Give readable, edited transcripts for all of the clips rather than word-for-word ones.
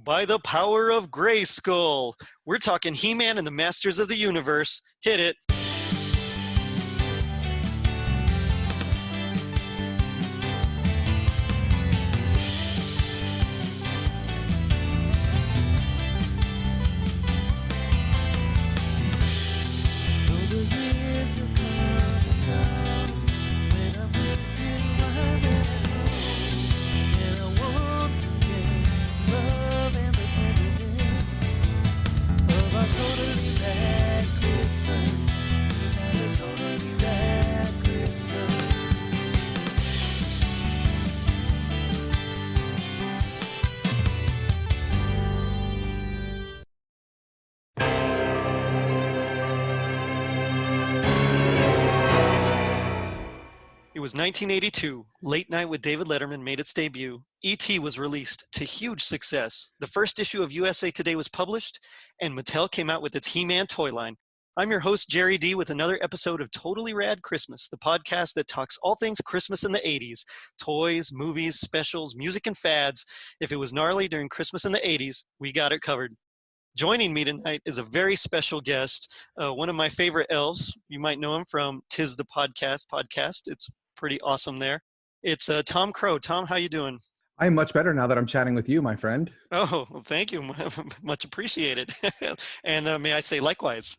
By the power of Grayskull. We're talking He-Man and the Masters of the Universe. Hit it. It was 1982. Late Night with David Letterman made its debut. E.T. was released to huge success. The first issue of USA Today was published, and Mattel came out with its He-Man toy line. I'm your host, Gerry D, with another episode of Totally Rad Christmas, the podcast that talks all things Christmas in the 80s. Toys, movies, specials, music, and fads. If it was gnarly during Christmas in the 80s, we got it covered. Joining me tonight is a very special guest, one of my favorite elves. You might know him from Tis the podcast. It's pretty awesome there. It's Thom Crowe. Tom, how you doing? I'm much better now that I'm chatting with you, my friend. Oh, well, thank you. Much appreciated. And may I say likewise.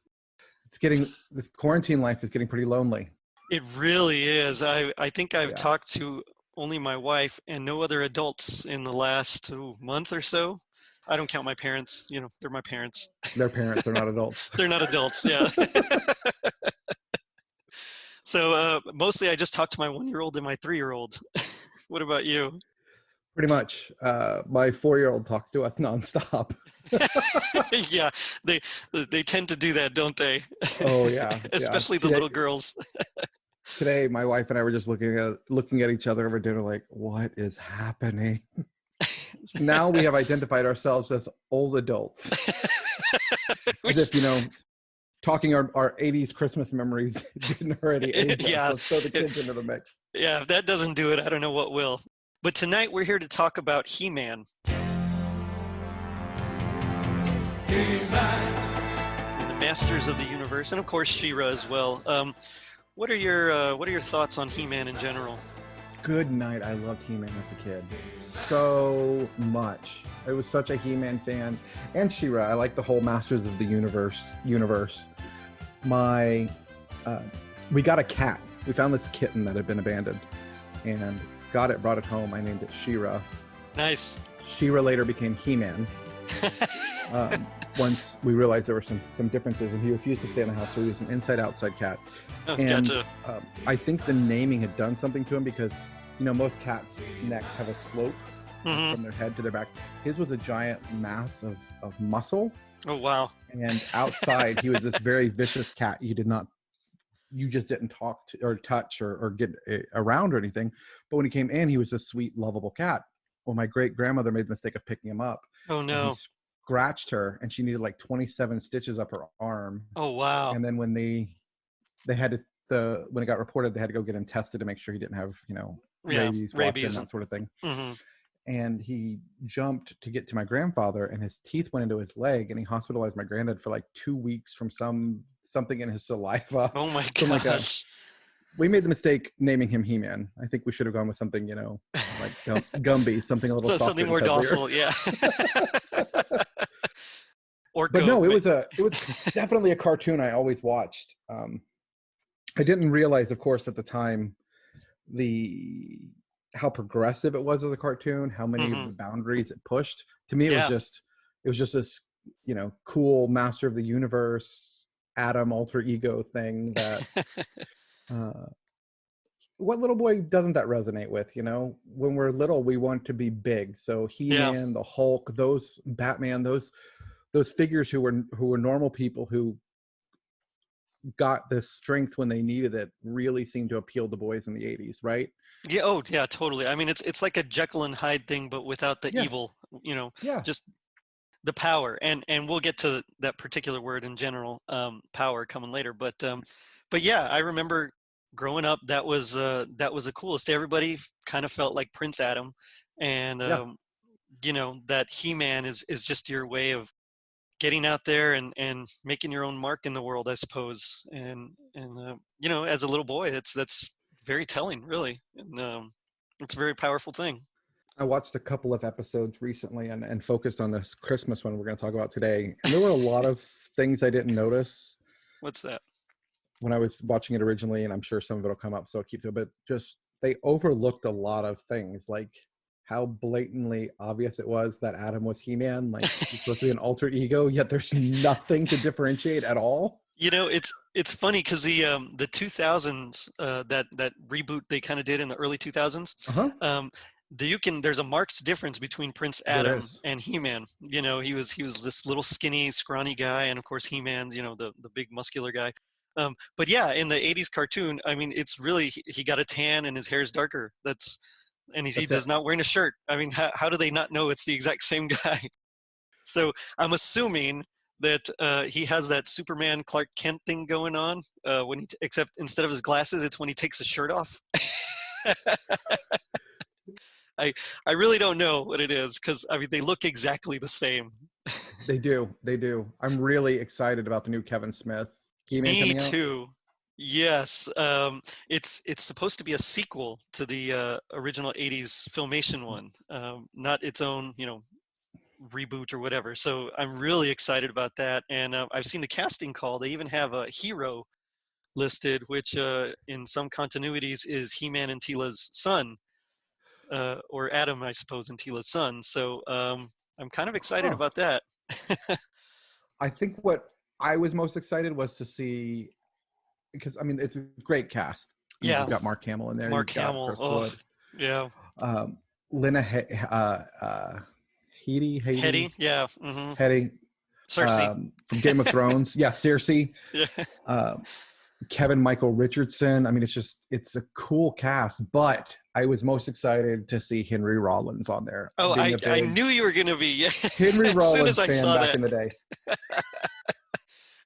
This quarantine life is getting pretty lonely. It really is. I think I've talked to only my wife and no other adults in the last month or so. I don't count my parents. You know, they're my parents. They're parents. They're not adults. They're not adults, yeah. So mostly I just talk to my 1-year-old and my 3-year-old. What about you? Pretty much. My 4-year-old talks to us nonstop. Yeah, they tend to do that, don't they? Oh, yeah. Especially the little girls. Today, my wife and I were just looking at each other over dinner like, what is happening? Now we have identified ourselves as old adults. As if, talking our 80s Christmas memories didn't already age us. Let's throw the kids into the mix. Yeah, if that doesn't do it, I don't know what will. But tonight we're here to talk about He-Man. He-Man. The Masters of the Universe, and of course She-Ra as well. What are your thoughts on He-Man in general? Good night. I loved He-Man as a kid so much. I was such a He-Man fan, and She-Ra. I like the whole Masters of the Universe. We got a cat. We found this kitten that had been abandoned, and brought it home. I named it She-Ra. Nice. She-Ra later became He-Man. Once we realized there were some differences, and he refused to stay in the house, so he was an inside-outside cat. Oh, and gotcha. I think the naming had done something to him because, most cats' necks have a slope from their head to their back. His was a giant mass of muscle. Oh, wow. And outside, he was this very vicious cat. You just didn't talk to or touch or get around or anything. But when he came in, he was a sweet, lovable cat. Well, my great-grandmother made the mistake of picking him up. Oh, no. Scratched her, and she needed like 27 stitches up her arm. Oh, wow. And then when when it got reported, they had to go get him tested to make sure he didn't have, rabies, that sort of thing. Mm-hmm. And he jumped to get to my grandfather, and his teeth went into his leg, and he hospitalized my granddad for like 2 weeks from something in his saliva. Oh my gosh. We made the mistake naming him He-Man. I think we should have gone with something, like Gumby, something a little softer, something more docile, yeah. Orko. But no, it was definitely a cartoon I always watched. I didn't realize, of course, at the time, how progressive it was as a cartoon, how many of the boundaries it pushed. To me, it was just this, cool Master of the Universe, Adam alter ego thing that. What little boy doesn't that resonate with? When we're little, we want to be big. So He-Man, the Hulk, those Batman, those figures who were normal people who got the strength when they needed it really seemed to appeal to boys in the 80s, right? Yeah. Oh, yeah, totally. I mean, it's like a Jekyll and Hyde thing, but without the evil. Just the power. And we'll get to that particular word in general, power, coming later. But yeah, I remember growing up, that was the coolest. Everybody kind of felt like Prince Adam, and that He-Man is just your way of getting out there and making your own mark in the world, I suppose. And as a little boy, that's very telling, really. And it's a very powerful thing. I watched a couple of episodes recently and focused on this Christmas one we're going to talk about today. And there were a lot of things I didn't notice. What's that? When I was watching it originally, and I'm sure some of it will come up, so I'll keep to it, but just they overlooked a lot of things, like how blatantly obvious it was that Adam was He-Man, like he's supposed to be an alter ego, yet there's nothing to differentiate at all. It's funny because the 2000s that reboot they kind of did in the early 2000s. There's a marked difference between Prince Adam and He-Man. He was this little skinny, scrawny guy, and of course He-Man's the big muscular guy. But yeah, in the 80s cartoon, I mean, it's really he got a tan and his hair is darker. He's not wearing a shirt. I mean, how do they not know it's the exact same guy? So I'm assuming that he has that Superman Clark Kent thing going on except instead of his glasses, it's when he takes his shirt off. I really don't know what it is because I mean they look exactly the same. They do. I'm really excited about the new Kevin Smith He-Man Me coming out. too. Yes, it's supposed to be a sequel to the original '80s Filmation one, not its own reboot or whatever. So I'm really excited about that, and I've seen the casting call. They even have a hero listed, which in some continuities is He-Man and Teela's son. Or Adam, I suppose, and Teela's son. So I'm kind of excited about that. I think what I was most excited was to see, because I mean it's a great cast. Yeah, you've got Mark Hamill in there. Mark Hamill. Yeah. Lena Headey. Yeah. Mm-hmm. Headey. Cersei from Game of Thrones. Yeah, Cersei. Yeah. Kevin Michael Richardson. I mean, it's a cool cast, but I was most excited to see Henry Rollins on there. Oh, I knew you were going to be. Henry Rollins fan back in the day.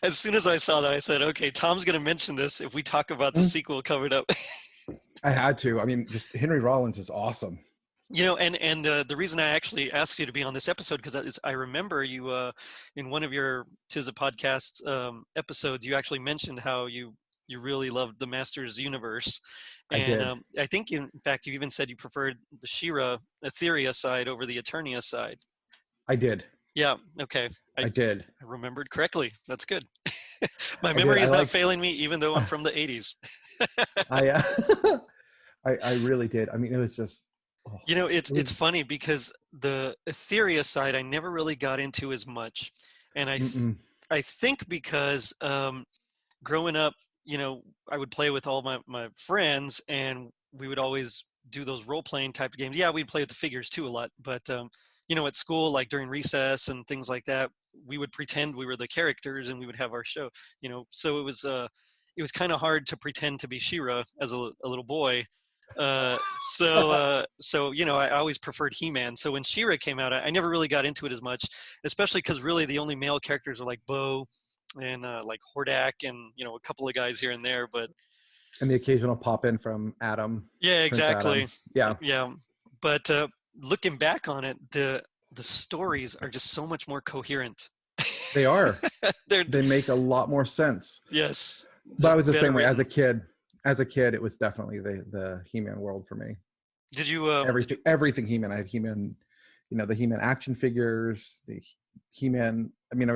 As soon as I saw that, I said, okay, Tom's going to mention this if we talk about the sequel covered up. I had to. I mean, just Henry Rollins is awesome. And the reason I actually asked you to be on this episode, because I remember you in one of your Tis a Podcast episodes, you actually mentioned how you really loved the Masters universe. And I think, in fact, you even said you preferred the She-Ra Etheria side over the Eternia side. I did. Yeah, okay. I did. I remembered correctly. That's good. My memory is not failing me, even though I'm from the 80s. I really did. I mean, it was just... it's funny because the Etheria side I never really got into as much. And I think because growing up, I would play with all my friends and we would always do those role-playing type of games. Yeah, we'd play with the figures too a lot, but at school, like during recess and things like that, we would pretend we were the characters and we would have our show, so it was kind of hard to pretend to be She-Ra as a little boy. So I always preferred He-Man. So when She-Ra came out, I never really got into it as much, especially because really the only male characters are like Bo and like Hordak and a couple of guys here and there, and the occasional pop in from Adam. Yeah, exactly. Adam. Yeah. But looking back on it, the stories are just so much more coherent. They are. They make a lot more sense. Yes. But I was the same way as a kid. As a kid, it was definitely the He-Man world for me. Did you everything He-Man? I had He-Man, the He-Man action figures, the He-Man. I mean,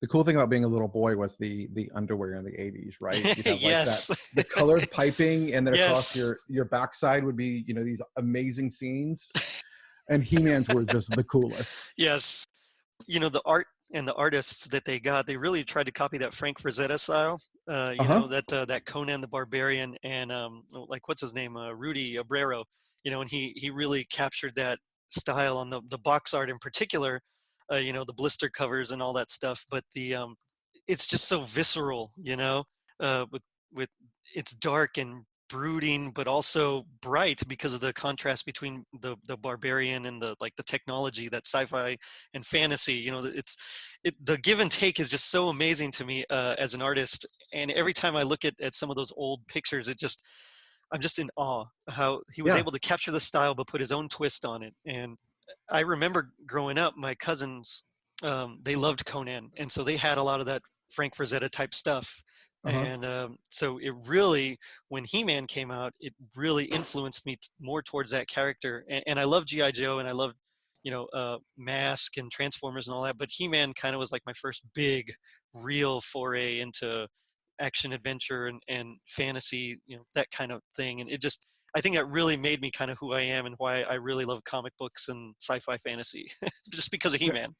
the cool thing about being a little boy was the underwear in the 80s, right? You'd have yes. The colored piping, and then across your backside would be these amazing scenes, and He-Man's were just the coolest. Yes, the art and the artists that they got, they really tried to copy that Frank Frazetta style. That Conan the Barbarian and like what's his name, Rudy Abrero. And he really captured that style on the box art in particular. The blister covers and all that stuff, but it's just so visceral. With it's dark and brooding, but also bright because of the contrast between the barbarian and the technology, that sci-fi and fantasy. The give and take is just so amazing to me as an artist. And every time I look at some of those old pictures, I'm just in awe how he was able to capture the style but put his own twist on it. And I remember growing up, my cousins, they loved Conan, and so they had a lot of that Frank Frazetta type stuff. Uh-huh. And so it really, when He-Man came out, it really influenced me more towards that character. And I love G.I. Joe, and I love, Mask and Transformers and all that. But He-Man kind of was like my first big, real foray into action adventure and fantasy, that kind of thing. And it just, I think that really made me kind of who I am and why I really love comic books and sci-fi fantasy, just because of He-Man.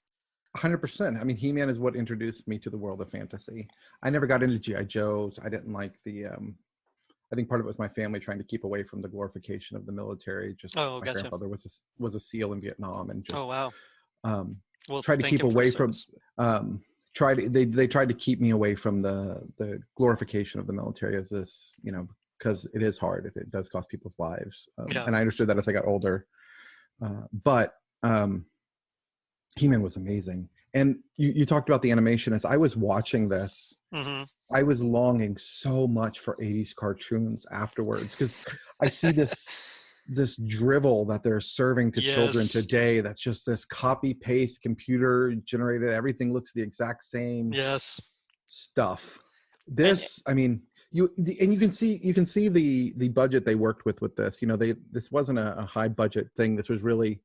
100%. I mean, He-Man is what introduced me to the world of fantasy. I never got into G.I. Joes. I didn't like I think part of it was my family trying to keep away from the glorification of the military. Just my Gotcha. grandfather was a SEAL in Vietnam, and just Wow. Well, tried to keep away from they tried to keep me away from the glorification of the military as this, because it is hard. It does cost people's lives. And I understood that as I got older. But He-Man was amazing. And you talked about the animation. As I was watching this, I was longing so much for 80s cartoons afterwards, because I see this drivel that they're serving to children today. That's just this copy paste, computer generated. Everything looks the exact same. Stuff. I mean, you can see the budget they worked with this. This wasn't a high budget thing. This was really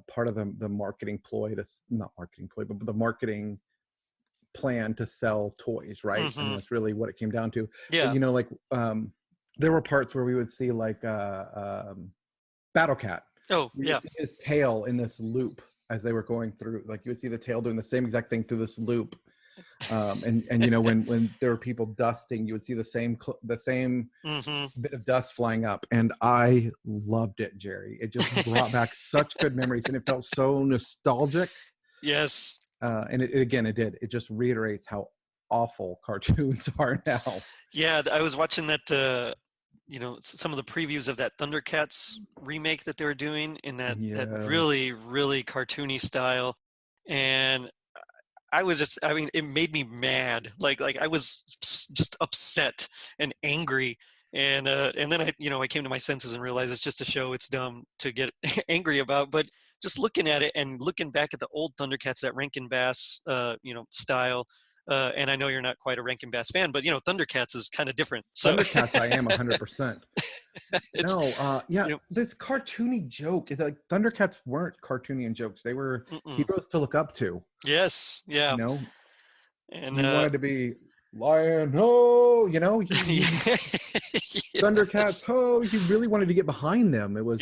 part of the marketing ploy, not marketing ploy, but the marketing plan to sell toys, right? And that's really what it came down to. But, there were parts where we would see like Battle Cat. Oh, you would see his tail in this loop as they were going through. Like, you would see the tail doing the same exact thing through this loop. And when there were people dusting, you would see the same bit of dust flying up, and I loved it, Gerry. It just brought back such good memories, and it felt so nostalgic. Yes. And it did. It just reiterates how awful cartoons are now. Yeah, I was watching that. Some of the previews of that Thundercats remake that they were doing in that really, really cartoony style, and it made me mad. Like I was just upset and angry. And then I came to my senses and realized it's just a show. It's dumb to get angry about. But just looking at it and looking back at the old Thundercats, that Rankin Bass, style. And I know you're not quite a Rankin Bass fan, but Thundercats is kind of different. So. Thundercats, I am 100%. This cartoony joke. Like, Thundercats weren't cartoony in jokes; they were heroes to look up to. Yes, yeah. And you wanted to be lion ho. Thundercats ho. You really wanted to get behind them. It was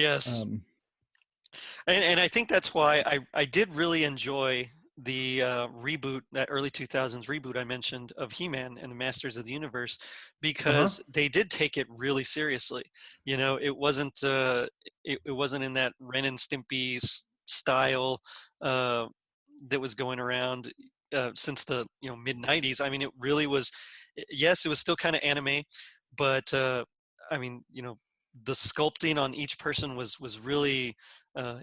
And I think that's why I did really enjoy the reboot, that early 2000s reboot I mentioned of He-Man and the Masters of the Universe, because they did take it really seriously. It wasn't it wasn't in that Ren and Stimpy style that was going around since the mid 90s. I mean, it really was. Yes, it was still kind of anime, but I mean, the sculpting on each person was really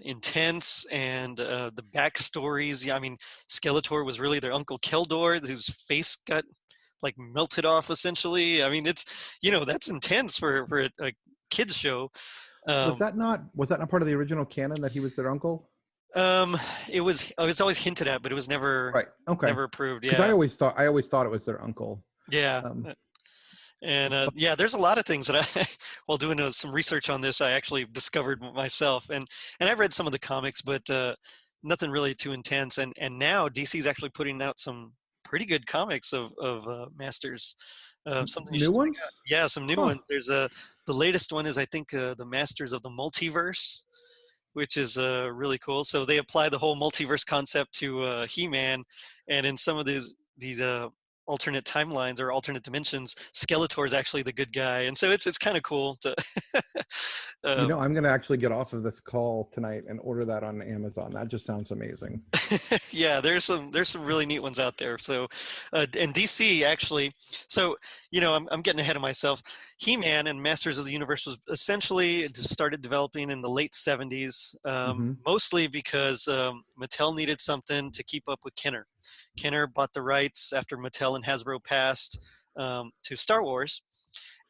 intense, and the backstories. Yeah, I mean, Skeletor was really their Uncle Keldor, whose face got like melted off essentially. I mean, it's that's intense for a kids show. Was that not part of the original canon that he was their uncle? It was always hinted at, but it was never never approved. Yeah, because I always thought it was their uncle. Yeah. And there's a lot of things that I, while doing some research on this, I actually discovered myself. And I've read some of the comics, but nothing really too intense. And now DC is actually putting out some pretty good comics of Masters. Something new ones? Yeah, some new ones. There's the latest one is, I think, the Masters of the Multiverse, which is really cool. So they apply the whole multiverse concept to He-Man, and in some of these alternate timelines or alternate dimensions, Skeletor is actually the good guy, and so it's kind of cool to. I'm going to actually get off of this call tonight and order that on Amazon. That just sounds amazing. Yeah, there's some really neat ones out there. So, and DC actually. So I'm getting ahead of myself. He-Man and Masters of the Universe was essentially started developing in the late 70s, mostly because Mattel needed something to keep up with Kenner. Kenner bought the rights after Mattel and Hasbro passed to Star Wars.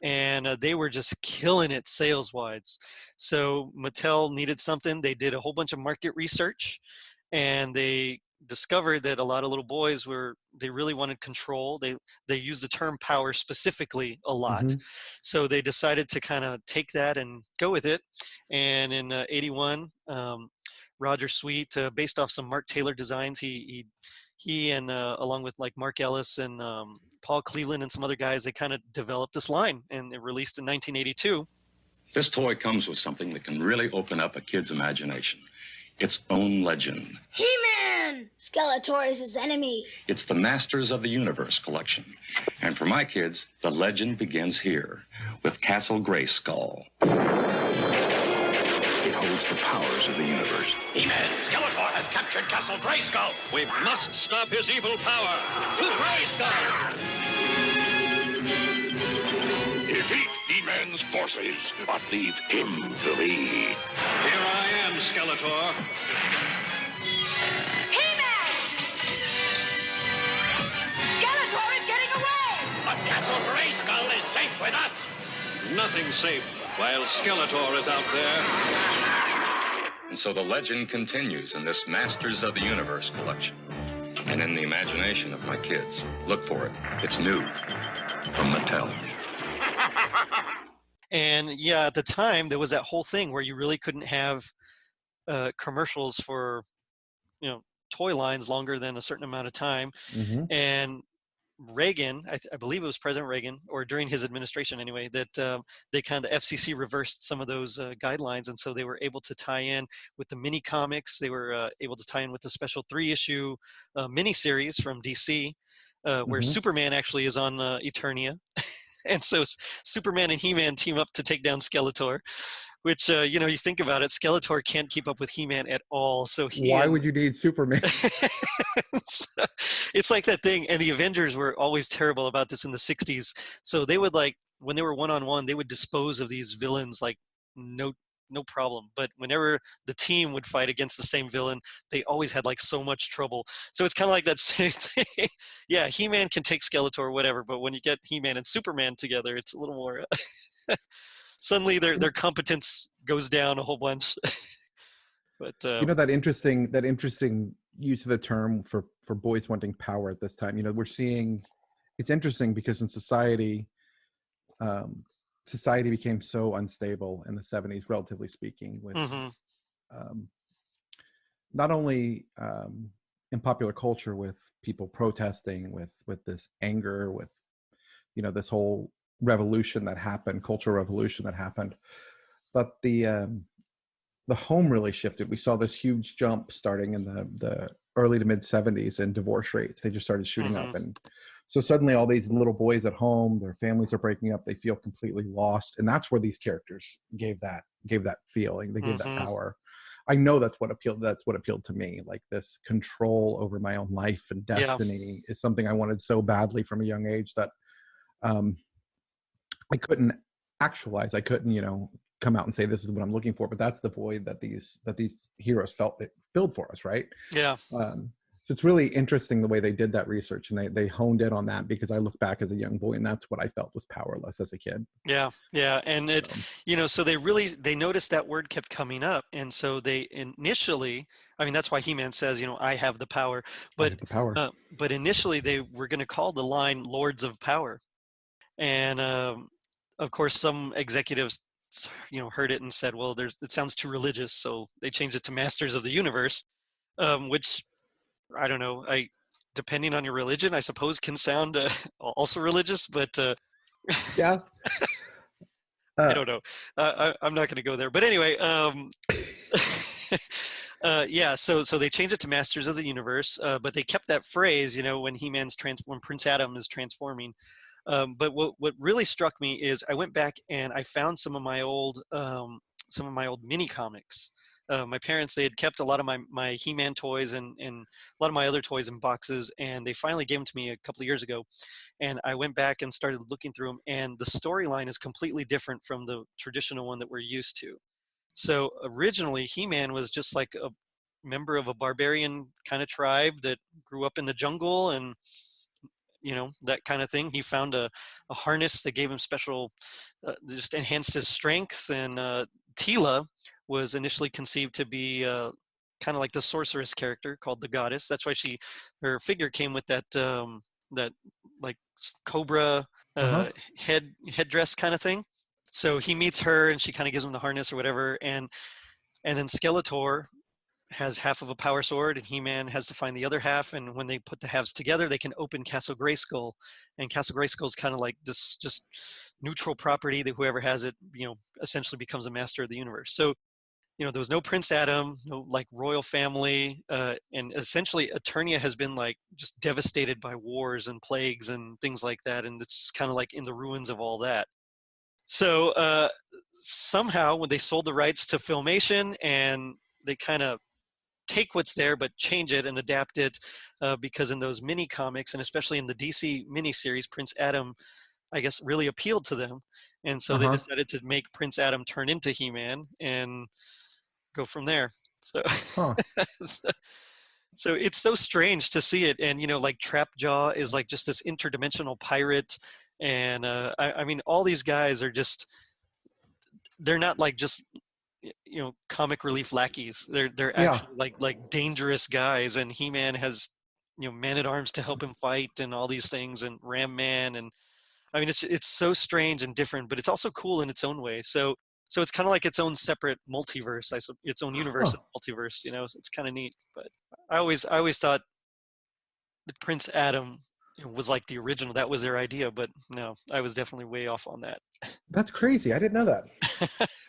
and they were just killing it sales-wise. So Mattel needed something. They did a whole bunch of market research, and they discovered that a lot of little boys they really wanted control. They used the term power specifically a lot. Mm-hmm. So they decided to kind of take that and go with it. And in 81, Roger Sweet, based off some Mark Taylor designs, he and along with like Mark Ellis and Paul Cleveland and some other guys, they kind of developed this line, and it released in 1982. This toy comes with something that can really open up a kid's imagination. Its own legend. He-Man! Skeletor is his enemy. It's the Masters of the Universe collection. And for my kids, the legend begins here with Castle Grayskull. It holds the powers of the universe. He-Man, Skeletor has captured Castle Grayskull. We must stop his evil power. To Grayskull! Defeat He-Man's forces, but leave him to me. Here I am, Skeletor. He-Man! Skeletor is getting away! But Castle Grayskull is safe with us. Nothing's safe while Skeletor is out there. And so the legend continues in this Masters of the Universe collection. And in the imagination of my kids. Look for it. It's new. From Mattel. And yeah, at the time, there was that whole thing where you really couldn't have commercials for, toy lines longer than a certain amount of time. Mm-hmm. And Reagan, I believe it was President Reagan, or during his administration anyway, that they kind of, FCC reversed some of those guidelines, and so they were able to tie in with the mini comics. They were able to tie in with the special 3-issue miniseries from DC, where Mm-hmm. Superman actually is on Eternia. And so Superman and He-Man team up to take down Skeletor, which, you think about it, Skeletor can't keep up with He-Man at all. So Why would you need Superman? It's like that thing. And the Avengers were always terrible about this in the 60s. So they would, like, when they were one-on-one, they would dispose of these villains like no problem. But whenever the team would fight against the same villain, they always had like so much trouble. So it's kind of like that same thing. Yeah, He-Man can take Skeletor or whatever, but when you get He-Man and Superman together, it's a little more suddenly their competence goes down a whole bunch. But that interesting use of the term for boys wanting power at this time. We're seeing, it's interesting because in society became so unstable in the 70s, relatively speaking, with not only in popular culture, with people protesting, with this anger, with this whole revolution that happened, cultural revolution that happened, but the home really shifted. We saw this huge jump starting in the early to mid 70s in divorce rates. They just started shooting up, and so suddenly all these little boys at home, their families are breaking up, they feel completely lost, and that's where these characters gave that feeling. They gave that power. I know that's what appealed to me. Like, this control over my own life and destiny is something I wanted so badly from a young age that I couldn't actualize. I couldn't, come out and say this is what I'm looking for, but that's the void that these heroes filled for us, right? Yeah. So it's really interesting the way they did that research, and they honed in on that, because I look back as a young boy and that's what I felt was powerless as a kid. Yeah. And it, so they noticed that word kept coming up. And so they initially, that's why He-Man says, I have the power, but but initially they were going to call the line Lords of Power. And of course, some executives, heard it and said, well, it sounds too religious. So they changed it to Masters of the Universe, which, I don't know. Depending on your religion, I suppose can sound also religious, but yeah, I don't know. I'm not going to go there. But anyway, yeah. So they changed it to Masters of the Universe, but they kept that phrase, when when Prince Adam is transforming. But what really struck me is I went back and I found some of my old mini comics. My parents, they had kept a lot of my He-Man toys and a lot of my other toys in boxes, and they finally gave them to me a couple of years ago. And I went back and started looking through them, and the storyline is completely different from the traditional one that we're used to. So originally, He-Man was just like a member of a barbarian kind of tribe that grew up in the jungle, and that kind of thing. He found a harness that gave him special, just enhanced his strength. And Tila was initially conceived to be kind of like the sorceress character called the goddess. That's why her figure came with that like cobra headdress kind of thing. So he meets her, and she kind of gives him the harness or whatever, and then Skeletor has half of a power sword, and He-Man has to find the other half. And when they put the halves together, they can open Castle Grayskull. And Castle Grayskull is kind of like this just neutral property that whoever has it, essentially becomes a master of the universe. So, there was no Prince Adam, no like royal family, and essentially Eternia has been like just devastated by wars and plagues and things like that. And it's just kind of like in the ruins of all that. So somehow when they sold the rights to Filmation, and they kind of take what's there but change it and adapt it, because in those mini comics, and especially in the DC miniseries, Prince Adam, I guess, really appealed to them. And so they decided to make Prince Adam turn into He-Man and go from there. So so it's so strange to see it. And like Trapjaw is like just this interdimensional pirate. And I mean, all these guys are just, they're not like just comic relief lackeys. They're actually like dangerous guys. And He-Man has Man-at-Arms to help him fight and all these things, and Ram Man. And I mean, it's so strange and different, but it's also cool in its own way. So it's kind of like its own separate multiverse, its own universe, multiverse. So it's kind of neat. But I always thought the Prince Adam was like the original. That was their idea, but no, I was definitely way off on that. That's crazy. I didn't know that.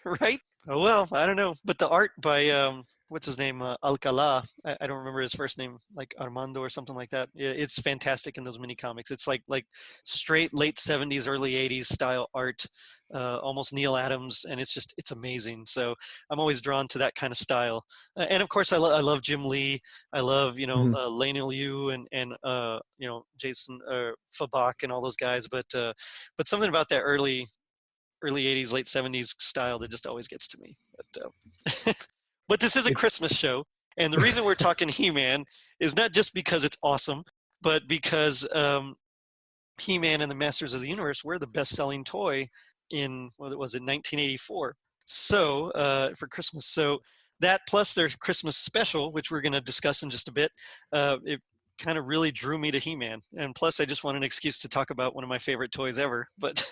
Right? Oh, well, I don't know. But the art by, what's his name? Alcala. I don't remember his first name, like Armando or something like that. It's fantastic in those mini comics. It's like straight late 70s, early 80s style art, almost Neil Adams. And it's amazing. So I'm always drawn to that kind of style. And of course, I love Jim Lee. I love, Lionel Yu and Jason Fabak and all those guys. But something about that early 80s, late 70s style that just always gets to me. But this is a Christmas show, and the reason we're talking He-Man is not just because it's awesome, but because He-Man and the Masters of the Universe were the best-selling toy in, what was it, 1984. So for Christmas. So that plus their Christmas special, which we're going to discuss in just a bit, it kind of really drew me to He-Man. And plus I just want an excuse to talk about one of my favorite toys ever. But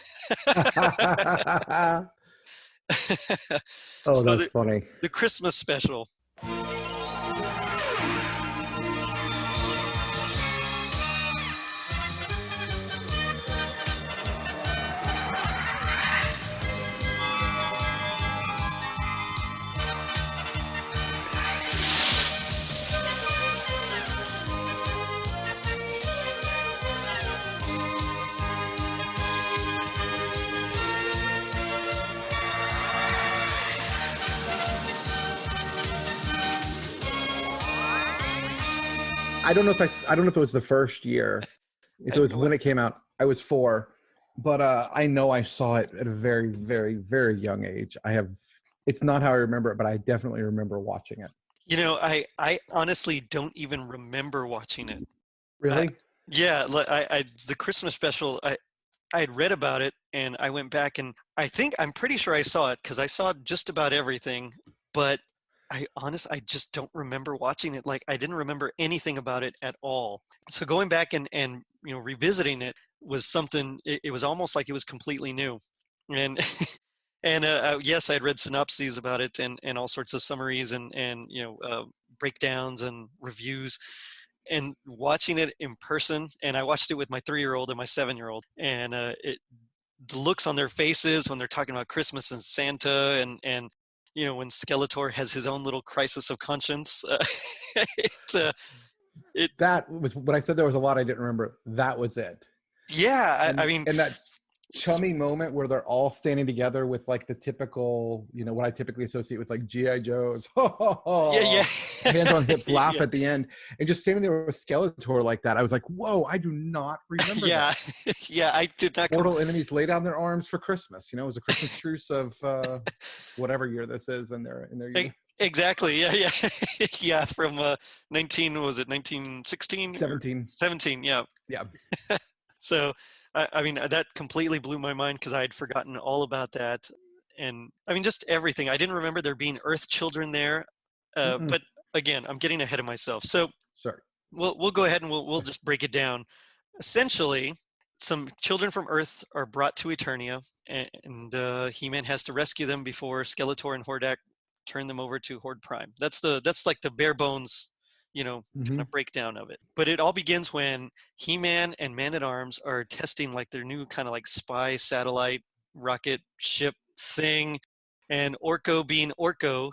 oh, that's funny. The Christmas special. I don't know if it was the first year. If it was when it came out, I was 4, but I know I saw it at a very, very, very young age. It's not how I remember it, but I definitely remember watching it. I honestly don't even remember watching it. Really? Yeah. The Christmas special, I had read about it, and I went back, and I'm pretty sure I saw it because I saw just about everything, but I just don't remember watching it. Like, I didn't remember anything about it at all. So going back and revisiting it was something, it was almost like it was completely new. And, yes, I had read synopses about it and all sorts of summaries and breakdowns and reviews, and watching it in person. And I watched it with my 3-year-old and my 7-year-old, and the looks on their faces when they're talking about Christmas and Santa and when Skeletor has his own little crisis of conscience. That was when I said there was a lot I didn't remember. That was it. Yeah, I mean, and that chummy moment where they're all standing together with like the typical, what I typically associate with like G.I. Joe's. Yeah. Hands on hips, laugh Yeah. at the end, and just standing there with Skeletor like that. I was like, whoa, I do not remember. Yeah, that. Yeah, I did not. Mortal enemies lay down their arms for Christmas. It was a Christmas truce of whatever year this is, in their year. Exactly. Yeah. Yeah. From 1916? 17. 17. Yeah. Yeah. So, I mean, that completely blew my mind because I had forgotten all about that. And I mean, just everything. I didn't remember there being Earth children there. But again, I'm getting ahead of myself. So Sorry. we'll go ahead and we'll just break it down. Essentially, some children from Earth are brought to Eternia, and He-Man has to rescue them before Skeletor and Hordak turn them over to Horde Prime. That's like the bare bones, kind of breakdown of it. But it all begins when He-Man and Man-at-Arms are testing like their new kind of like spy satellite rocket ship thing, and Orko being Orko,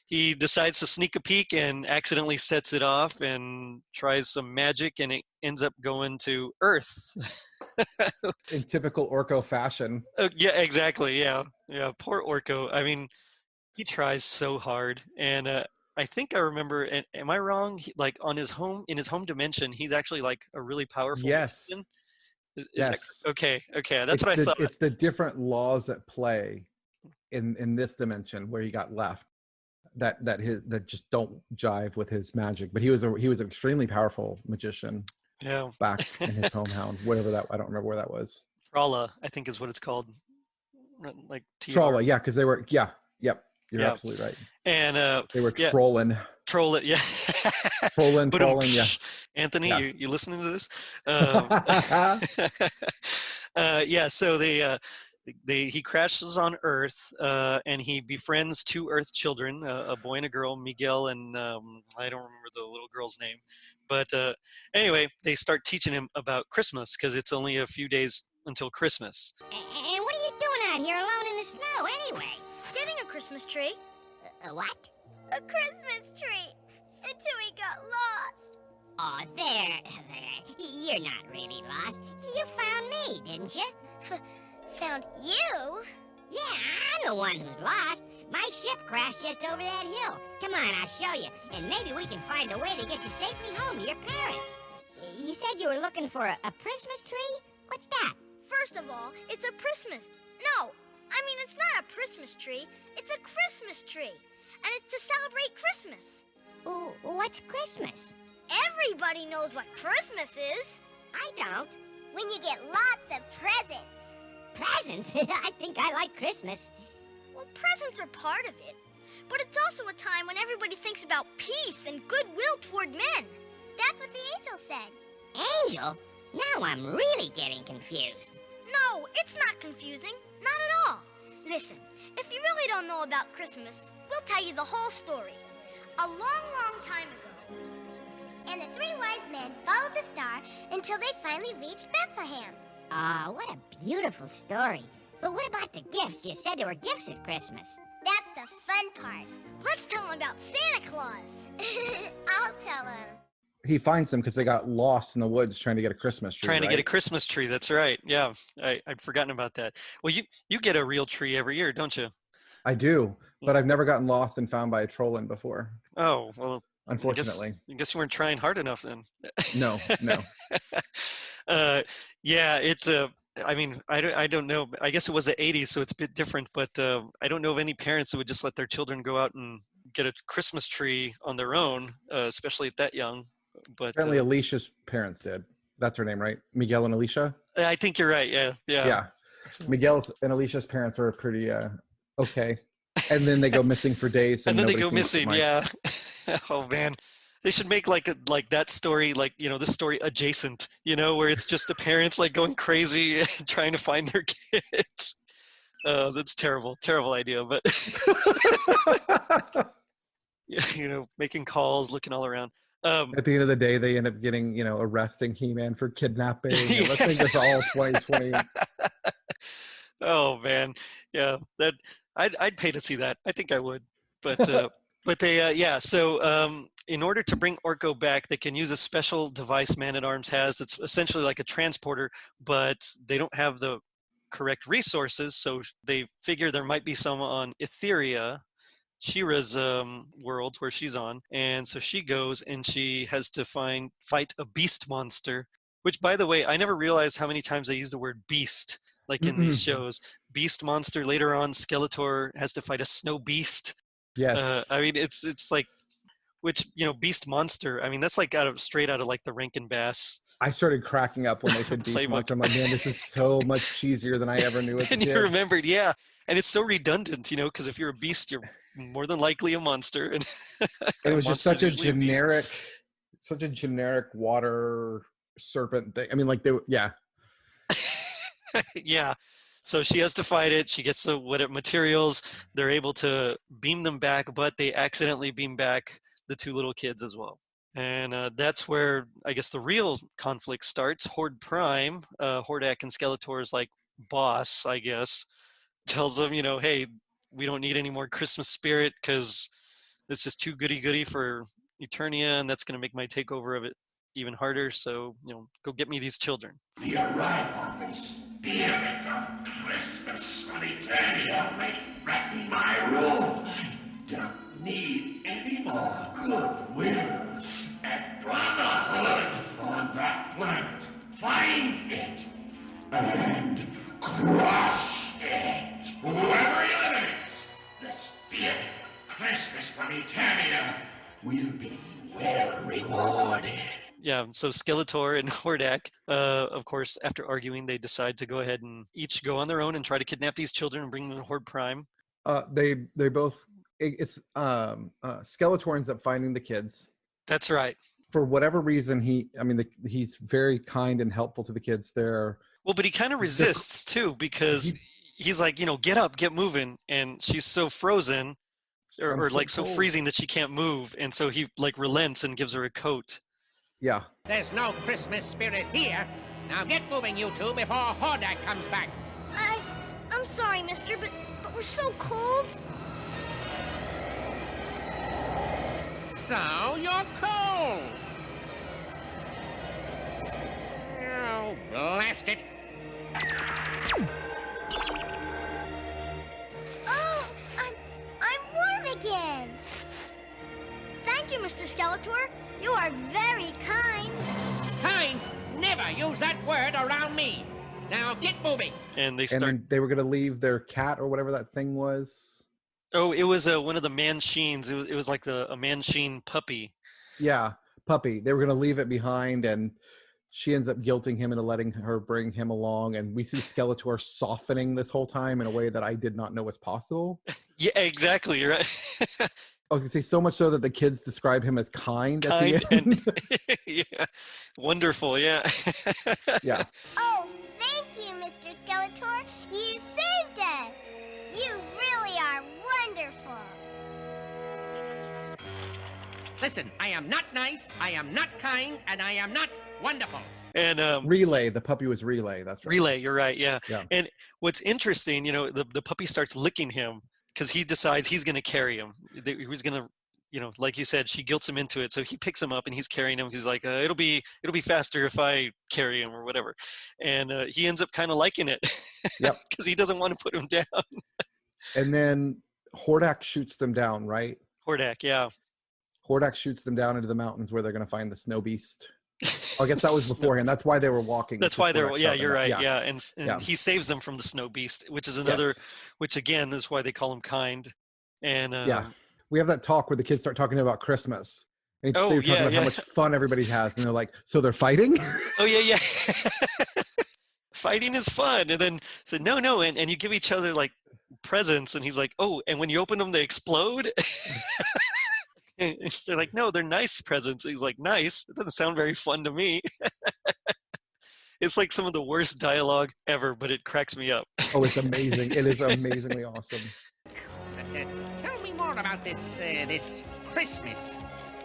he decides to sneak a peek and accidentally sets it off and tries some magic, and it ends up going to Earth. In typical Orko fashion. Yeah, exactly. Yeah. Poor Orko. I mean, he tries so hard, and I think I remember. And am I wrong? Like in his home dimension, he's actually like a really powerful. Yes. magician. Is Yes. Okay. That's what I thought. It's the different laws at play in this dimension where he got left that just don't jive with his magic. But he was an extremely powerful magician. Yeah. Back in his hometown, whatever that, I don't remember where that was. Tralla, I think is what it's called. Like Tralla, yeah, because they were, yep, you're absolutely right. And they were trolling. Troll it, yeah. trolling, yeah. Anthony, yeah. You listening to this? Yeah, so he crashes on Earth, and he befriends two Earth children, a boy and a girl, Miguel and I don't remember the little girl's name. But anyway, they start teaching him about Christmas because it's only a few days until Christmas. And what are you doing out here alone in the snow anyway? Getting a Christmas tree. A what? A Christmas tree. Until we got lost. Oh, there. You're not really lost. You found me, didn't you? Found you? Yeah, I'm the one who's lost. My ship crashed just over that hill. Come on, I'll show you. And maybe we can find a way to get you safely home to your parents. You said you were looking for a Christmas tree? What's that? First of all, it's a Christmas. No, I mean, it's not a Christmas tree. It's a Christmas tree. And it's to celebrate Christmas. Ooh, what's Christmas? Everybody knows what Christmas is. I don't. When you get lots of presents. Presents? I think I like Christmas. Well, presents are part of it. But it's also a time when everybody thinks about peace and goodwill toward men. That's what the angel said. Angel? Now I'm really getting confused. No, it's not confusing. Not at all. Listen, if you really don't know about Christmas, we'll tell you the whole story. A long, long time ago. And the three wise men followed the star until they finally reached Bethlehem. Ah, what a beautiful story. But what about the gifts? You said there were gifts at Christmas. That's the fun part. Let's tell them about Santa Claus. I'll tell them. He finds them because they got lost in the woods trying to get a Christmas tree. To get a Christmas tree, that's right. Yeah, I'd forgotten about that. Well, you get a real tree every year, don't you? I do, but I've never gotten lost and found by a troll-in before. Oh, well. Unfortunately. I guess you weren't trying hard enough then. No. Yeah, it's I mean, I don't know. I guess it was the 80s, so it's a bit different, but I don't know of any parents that would just let their children go out and get a Christmas tree on their own, especially at that young. But apparently Alicia's parents did. That's her name, right? Miguel and Alisha? I think you're right, yeah. Miguel and Alicia's parents are pretty okay. And then they go missing for days. And then they go missing, yeah. Oh, man. They should make like that story, this story adjacent, where it's just the parents like going crazy trying to find their kids. That's terrible idea, but making calls, looking all around. At the end of the day, they end up getting, arresting He-Man for kidnapping. Let's make this all 2020. Oh man, yeah, that I'd pay to see that. I think I would, but they So in order to bring Orko back, they can use a special device Man-at-Arms has. It's essentially like a transporter, but they don't have the correct resources, so they figure there might be some on Etheria, She-Ra's world where she's on, and so she goes and she has to fight a beast monster, which, by the way, I never realized how many times they use the word beast, like in these shows. Beast monster. Later on, Skeletor has to fight a snow beast. Yes. I mean, it's like, which, beast monster, I mean, that's like straight out of like the Rankin Bass I started cracking up when they said Beast Playbook. Monster. I'm like, man, this is so much cheesier than I ever knew as a And kid. you remembered, yeah. And it's so redundant, because if you're a beast, you're more than likely a monster. And It was just such a monster's usually a beast. generic water serpent thing. I mean, like yeah. Yeah. So she has to fight it. She gets the materials. They're able to beam them back, but they accidentally beam back the two little kids as well. And that's where I guess the real conflict starts. Horde Prime, Hordak and Skeletor's like boss, I guess, tells them, hey, we don't need any more Christmas spirit because it's just too goody-goody for Eternia, and that's going to make my takeover of it even harder. So, go get me these children. The arrival of the spirit of Christmas on Eternia may threaten my rule. I don't need any more goodwill and brotherhood on that planet. Find it and crush it. Whoever eliminates the spirit of Christmas from Eternia will be well rewarded. Yeah, so Skeletor and Hordak, of course, after arguing, they decide to go ahead and each go on their own and try to kidnap these children and bring them to Horde Prime. They both. It's Skeletor ends up finding the kids. That's right. For whatever reason, he's very kind and helpful to the kids there. Well, but he kind of resists too, because he's like, get up, get moving, and she's so frozen, or like so freezing that she can't move, and so he like relents and gives her a coat. Yeah. There's no Christmas spirit here. Now get moving, you two, before Hordak comes back. I'm sorry, mister, but we're so cold. So you're cold. Oh, blast it. Oh, I'm warm again. Thank you, Mr. Skeletor. You are very kind. Kind? Never use that word around me. Now get moving. And they And then they were going to leave their cat or whatever that thing was. Oh, it was one of the Manchines. It was like a Manchine puppy. Yeah, puppy. They were going to leave it behind, and she ends up guilting him into letting her bring him along. And we see Skeletor softening this whole time in a way that I did not know was possible. Yeah, exactly. You're right. I was going to say so much so that the kids describe him as kind at the end. And yeah, wonderful. Yeah. Yeah. Oh, thank you, Mr. Skeletor. You saved us. You really are wonderful. Listen, I am not nice, I am not kind, and I am not wonderful. And Relay. The puppy was Relay. That's right. Relay. You're right. Yeah. Yeah. And what's interesting, the puppy starts licking him because he decides he's going to carry him. He was going to, like you said, she guilts him into it. So he picks him up and he's carrying him. He's like, it'll be faster if I carry him or whatever. And he ends up kind of liking it. Yep. Because he doesn't want to put him down. And then Hordak shoots them down, right? Hordak, yeah. Hordak shoots them down into the mountains where they're going to find the snow beast. I guess that was beforehand. That's why they were walking. That's why they're, yeah, you're right. Yeah. And Yeah. he saves them from the snow beast, which is another, Yes. which again is why they call him kind. And Yeah. We have that talk where the kids start talking about Christmas. And Oh, they were talking yeah, about yeah. how much fun everybody has. And they're like, so they're fighting? Oh, yeah. Fighting is fun. And then said, no. And you give each other like presents. And he's like, oh, and when you open them, they explode. And they're like, no, they're nice presents. He's like, nice? It doesn't sound very fun to me. It's like some of the worst dialogue ever, but it cracks me up. Oh, it's amazing. It is amazingly awesome. But, tell me more about this Christmas.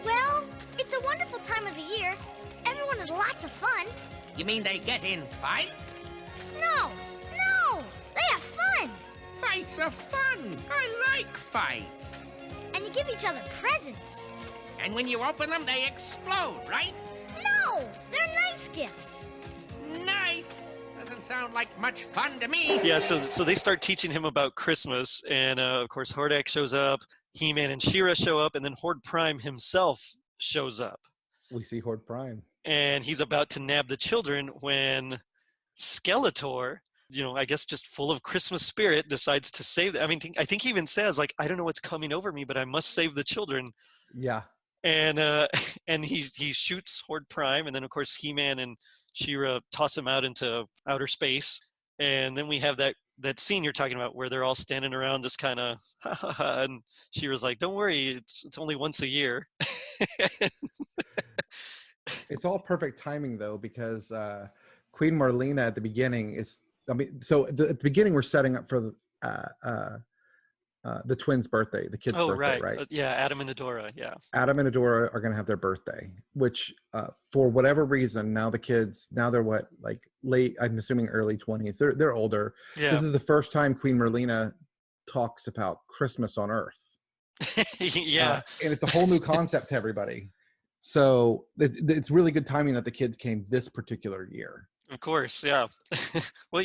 Well, it's a wonderful time of the year. Everyone has lots of fun. You mean they get in fights? No, they have fun. Fights are fun. I like fights. And you give each other presents. And when you open them, they explode, right? No, they're nice gifts. Nice. Doesn't sound like much fun to me. Yeah, so they start teaching him about Christmas. And, of course, Hordak shows up. He-Man and She-Ra show up. And then Horde Prime himself shows up. We see Horde Prime. And he's about to nab the children when Skeletor, I guess just full of Christmas spirit, decides to save them. I mean, I think he even says, like, I don't know what's coming over me, but I must save the children. Yeah. and and he shoots Horde Prime, and then of course He-Man and She-Ra toss him out into outer space, and then we have that scene you're talking about where they're all standing around just kind of ha ha ha, and She-Ra's like, "Don't worry, it's only once a year." It's all perfect timing though, because Queen Marlena at the beginning at the beginning we're setting up for the twins' birthday, the kids' birthday, right? Yeah, Adam and Adora. Yeah, Adam and Adora are going to have their birthday, which for whatever reason now they're what, like late, I'm assuming early 20s. They're older. Yeah. This is the first time Queen Marlena talks about Christmas on Earth. Yeah, and it's a whole new concept to everybody. So it's really good timing that the kids came this particular year. Of course, yeah. Well,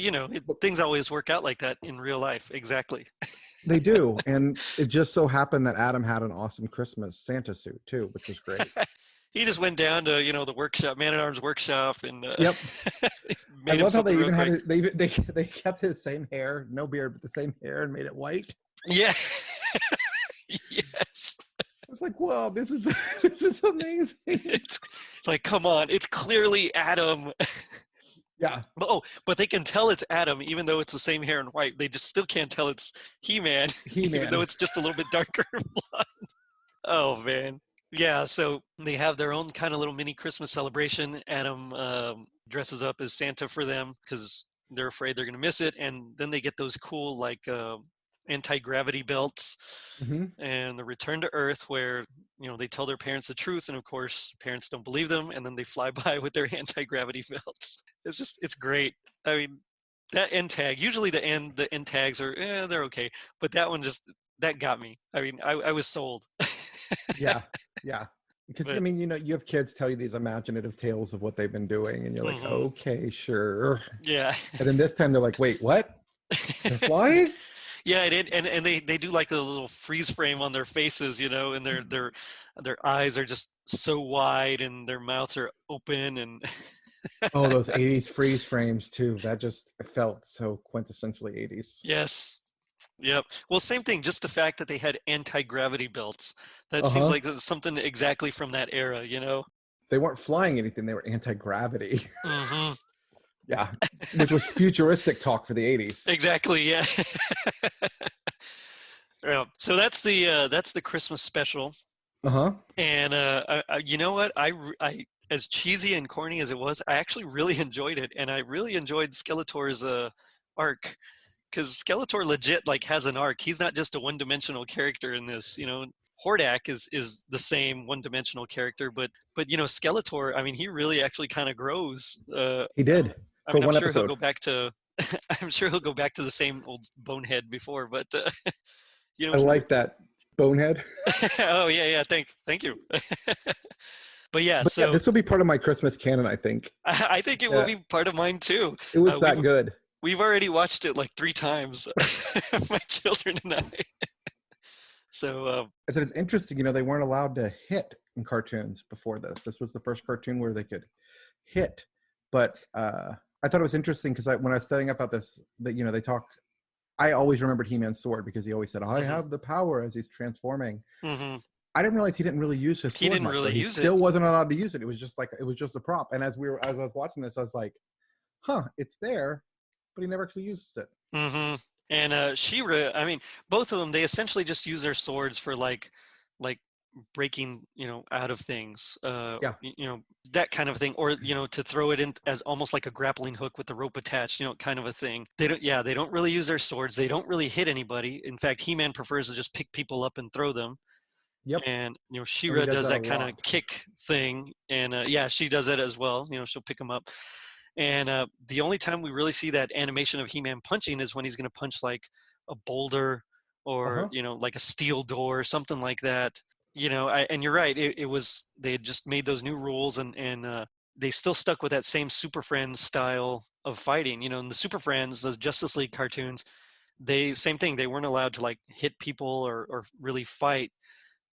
things always work out like that in real life. Exactly. They do. And it just so happened that Adam had an awesome Christmas Santa suit too, which was great. He just went down to, the workshop, Man-at-Arms workshop, and yep. I love how they even had they kept his same hair, no beard, but the same hair, and made it white. Yeah. Yes. I was like, "Whoa, this is amazing." It's like, come on, it's clearly Adam. Yeah. Oh, but they can tell it's Adam, even though it's the same hair and white. They just still can't tell it's He-Man, even though it's just a little bit darker blonde. Oh, man. Yeah, so they have their own kind of little mini Christmas celebration. Adam dresses up as Santa for them because they're afraid they're going to miss it. And then they get those cool, like, anti-gravity belts and the return to Earth where, they tell their parents the truth. And, of course, parents don't believe them. And then they fly by with their anti-gravity belts. It's great. I mean, that end tag, usually the end tags are, they're okay. But that one that got me. I mean, I was sold. Yeah. Because, you have kids tell you these imaginative tales of what they've been doing. And you're like, okay, sure. Yeah. And then this time they're like, wait, what? They're flying? Yeah, and they do like the little freeze frame on their faces, and their eyes are just so wide and their mouths are open and oh, those 80s freeze frames too. That just felt so quintessentially 80s. Yes. Yep. Well, same thing, just the fact that they had anti-gravity belts. That seems like something exactly from that era, They weren't flying anything, they were anti-gravity. Mm-hmm. Yeah, which was futuristic talk for the 80s. Exactly, yeah. Yeah. So that's the Christmas special. And you know what? I as cheesy and corny as it was, I actually really enjoyed it, and I really enjoyed Skeletor's arc, because Skeletor legit has an arc. He's not just a one-dimensional character in this. Hordak is the same one-dimensional character, but Skeletor, I mean, he really actually kind of grows. He did. I'm sure episode. He'll go back to. I'm sure he'll go back to the same old bonehead before, but I like that bonehead. Oh yeah, thank you. But yeah, so this will be part of my Christmas canon, I think. I think it will be part of mine too. It was that good. We've already watched it like 3 times, my children and I. So I said it's interesting. They weren't allowed to hit in cartoons before this. This was the first cartoon where they could hit, but I thought it was interesting because when I was studying about this, that they talk. I always remembered He-Man's sword because he always said, "I have the power" as he's transforming. Mm-hmm. I didn't realize he didn't really use his sword. He didn't much, really so use it. He still wasn't allowed to use it. It was just a prop. And as I was watching this, I was like, "Huh, it's there," but he never actually uses it. Mm-hmm. And She-Ra, I mean, both of them, they essentially just use their swords for like breaking, out of things, that kind of thing, or to throw it in as almost like a grappling hook with the rope attached, kind of a thing. They don't really use their swords. They don't really hit anybody. In fact, He-Man prefers to just pick people up and throw them. Yep. And She-Ra does that kind of kick thing, and she does it as well. She'll pick them up. And the only time we really see that animation of He-Man punching is when he's going to punch like a boulder or like a steel door, something like that. And you're right. It was, they had just made those new rules, and they still stuck with that same Super Friends style of fighting. In the Super Friends, those Justice League cartoons, same thing. They weren't allowed to like hit people or really fight.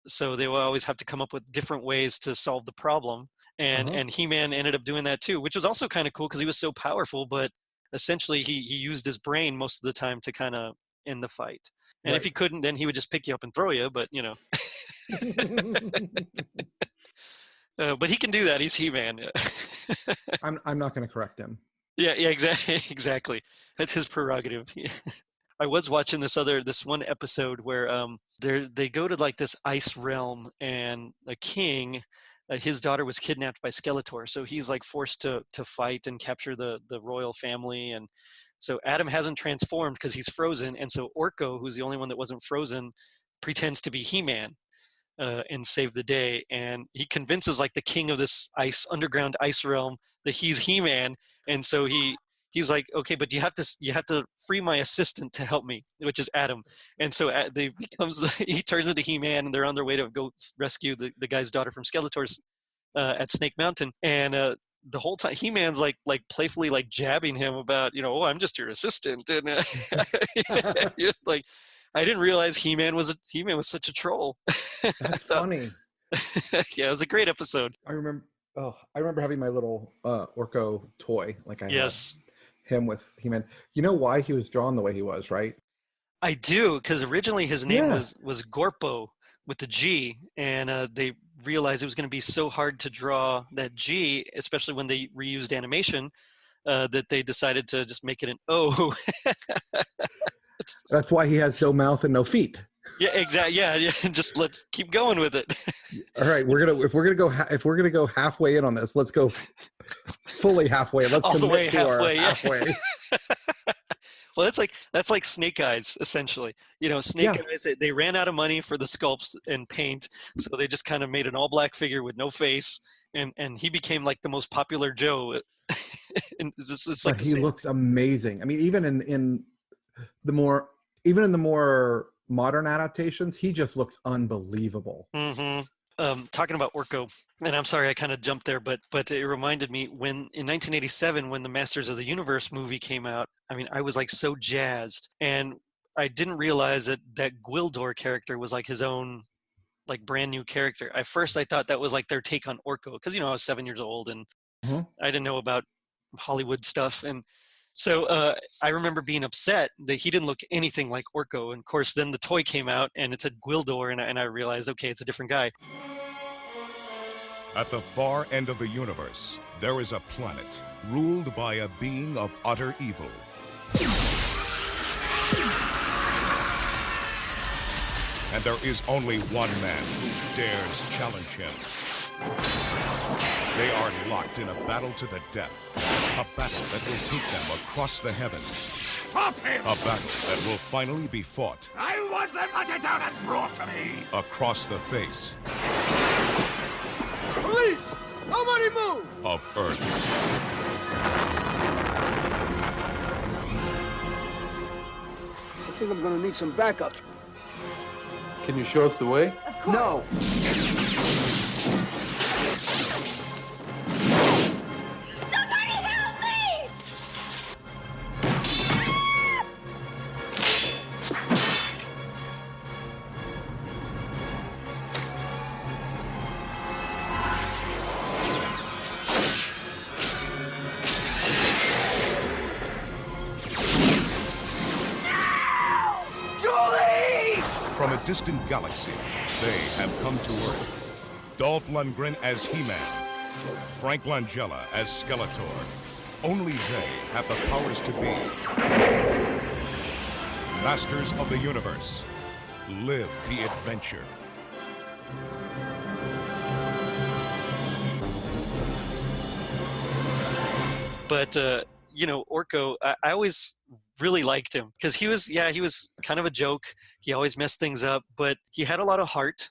So they would always have to come up with different ways to solve the problem. And He-Man ended up doing that too, which was also kind of cool because he was so powerful, but essentially he used his brain most of the time to kind of end the fight. And if he couldn't, then he would just pick you up and throw you, but But he can do that. He's He-Man. I'm not going to correct him. Yeah, exactly. That's his prerogative. I was watching this one episode where they go to like this ice realm, and the king, his daughter was kidnapped by Skeletor, so he's like forced to fight and capture the royal family. And so Adam hasn't transformed because he's frozen, and so Orko, who's the only one that wasn't frozen, pretends to be He-Man and save the day. And he convinces like the king of this underground ice realm that he's He-Man, and so he's like, okay, but you have to free my assistant to help me, which is Adam. And so he turns into He-Man, and they're on their way to go rescue the guy's daughter from Skeletor's at Snake Mountain. And the whole time He-Man's like playfully like jabbing him about, oh, I'm just your assistant. And like, I didn't realize He-Man was such a troll. That's funny. Yeah, it was a great episode. I remember having my little Orko toy. Like I had him with He-Man. You know why he was drawn the way he was, right? I do, because originally his name was Gorpo with the G, and they realized it was going to be so hard to draw that G, especially when they reused animation, that they decided to just make it an O. That's why he has no mouth and no feet. Yeah, exactly. Yeah. Just let's keep going with it. All right, if we're gonna go halfway in on this, let's go fully halfway. Let's all the way halfway. Halfway. Well, that's like Snake Eyes, essentially. Snake Eyes, they ran out of money for the sculpts and paint, so they just kind of made an all-black figure with no face, and he became like the most popular Joe. And it's like he looks amazing. I mean, even in the more modern adaptations, he just looks unbelievable. Mm-hmm. Talking about Orko, and I'm sorry I kind of jumped there, but it reminded me when in 1987 when the Masters of the Universe movie came out. I mean, I was like so jazzed, and I didn't realize that Gwildor character was like his own like brand new character. At first I thought that was like their take on Orko, because I was 7 years old and I didn't know about Hollywood stuff. And so I remember being upset that he didn't look anything like Orko. And of course, then the toy came out and it said Gwildor, and I realized, okay, it's a different guy. At the far end of the universe, there is a planet ruled by a being of utter evil. And there is only one man who dares challenge him. They are locked in a battle to the death. A battle that will take them across the heavens. Stop him! A battle that will finally be fought. I want them hunted down and brought to me! Across the face. Police! Nobody move! Of Earth. I think I'm gonna need some backup. Can you show us the way? Of course. No. From a distant galaxy, they have come to Earth. Dolph Lundgren as He-Man, Frank Langella as Skeletor. Only they have the powers to be Masters of the Universe. Live the adventure. But Orko, I always really liked him because he was kind of a joke. He always messed things up, but he had a lot of heart,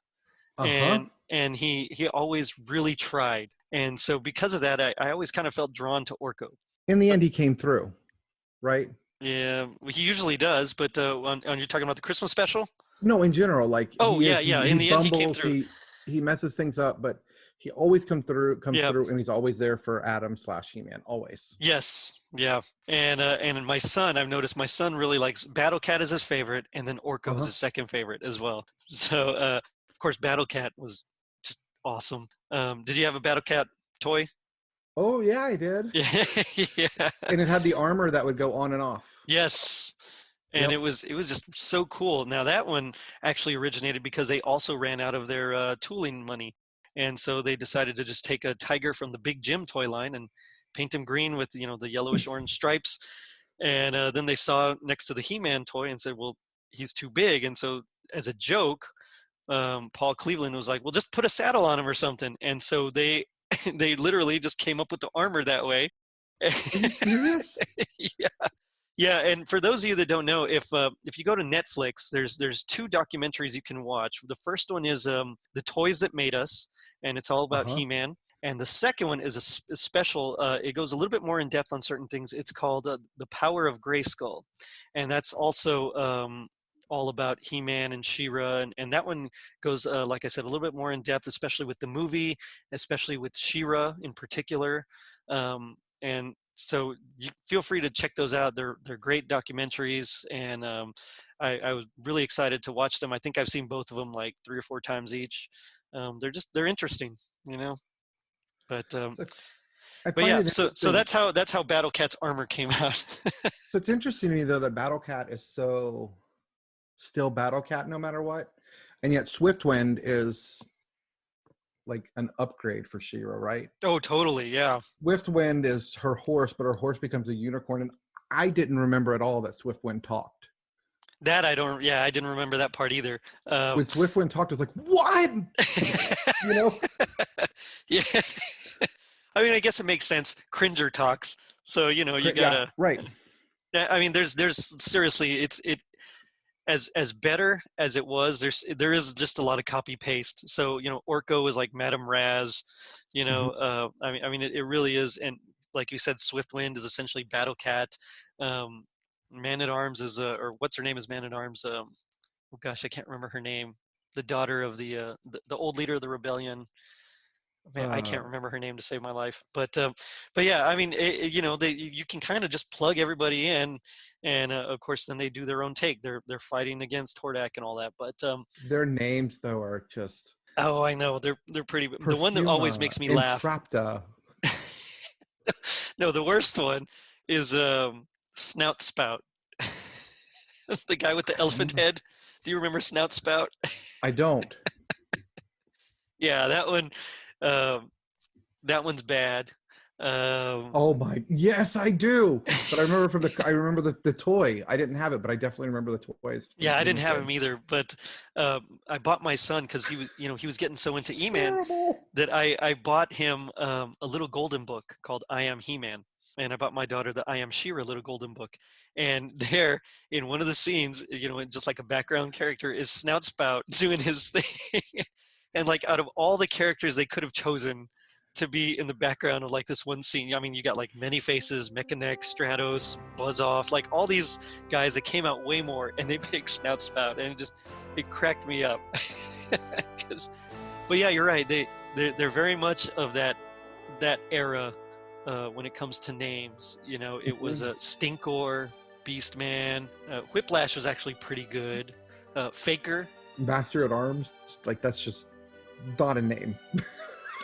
and he always really tried. And so because of that, I always kind of felt drawn to Orko. In the end, he came through, right? Yeah, he usually does. But you're talking about the Christmas special? No, in general, like in the end, he came through. He messes things up, but he always comes through, and he's always there for Adam / He-Man, always. Yes, yeah, and my son, I've noticed my son really likes Battle Cat is his favorite, and then Orko is his second favorite as well. So, of course, Battle Cat was just awesome. Did you have a Battle Cat toy? Oh yeah, I did. Yeah. And it had the armor that would go on and off. Yes. And it was just so cool. Now that one actually originated because they also ran out of their tooling money, and so they decided to just take a tiger from the Big Jim toy line and paint him green with the yellowish orange stripes. And then they saw next to the He-Man toy and said, well, he's too big. And so as a joke, Paul Cleveland was like, well, just put a saddle on him or something. And so they literally just came up with the armor that way. Are you serious? Yeah, and for those of you that don't know, if you go to Netflix, there's 2 documentaries you can watch. The first one is The Toys That Made Us, and it's all about He-Man. And the second one is a special, it goes a little bit more in depth on certain things. It's called The Power of Grayskull. And that's also all about He-Man and She-Ra. And that one goes, like I said, a little bit more in depth, especially with the movie, especially with She-Ra in particular. And so you feel free to check those out. They're great documentaries, and I was really excited to watch them. I think I've seen both of them like 3 or 4 times each. They're interesting, But yeah, so that's how Battle Cat's armor came out. So it's interesting to me though that Battle Cat is so still Battle Cat no matter what, and yet Swiftwind is like an upgrade for She-Ra, right? Oh, totally, yeah. Swiftwind is her horse, but her horse becomes a unicorn, and I didn't remember at all that Swiftwind talked. That I didn't remember that part either. When Swiftwind talked, I was like, what? Yeah. I mean, I guess it makes sense. Cringer talks, so you gotta right. I mean, there's seriously, it as better as it was. There is just a lot of copy paste. So Orko is like Madame Raz. I mean, it really is. And like you said, Swiftwind is essentially Battle Cat. Man at Arms is or what's her name is Man at Arms. Oh gosh, I can't remember her name. The daughter of the old leader of the rebellion. Man, I can't remember her name to save my life. But yeah, I mean, you can kind of just plug everybody in, and of course, then they do their own take. They're fighting against Hordak and all that. But their names though are just. Oh, I know they're pretty. The one that always makes me laugh. No, the worst one is Snout Spout. The guy with the elephant head. Do you remember Snout Spout? I don't. Yeah, that one. That one's bad. Oh my, yes, I do. But I remember the toy. I didn't have it, but I definitely remember the toys. Yeah, I didn't have him either. But I bought my son because he was getting so into E-Man that I bought him a little golden book called I Am He-Man. And I bought my daughter the I Am She-Ra little golden book. And there, in one of the scenes, just like a background character, is Snout Spout doing his thing. And like out of all the characters they could have chosen to be in the background of like this one scene, I mean, you got like Many Faces, Mechanic, Stratos, Buzz Off, like all these guys that came out way more, and they picked Snout Spout, and it cracked me up. But yeah, you're right. They're very much of that era. When it comes to names, it was Stinkor, Beastman, Whiplash was actually pretty good. Faker, Master at Arms, like that's just not a name.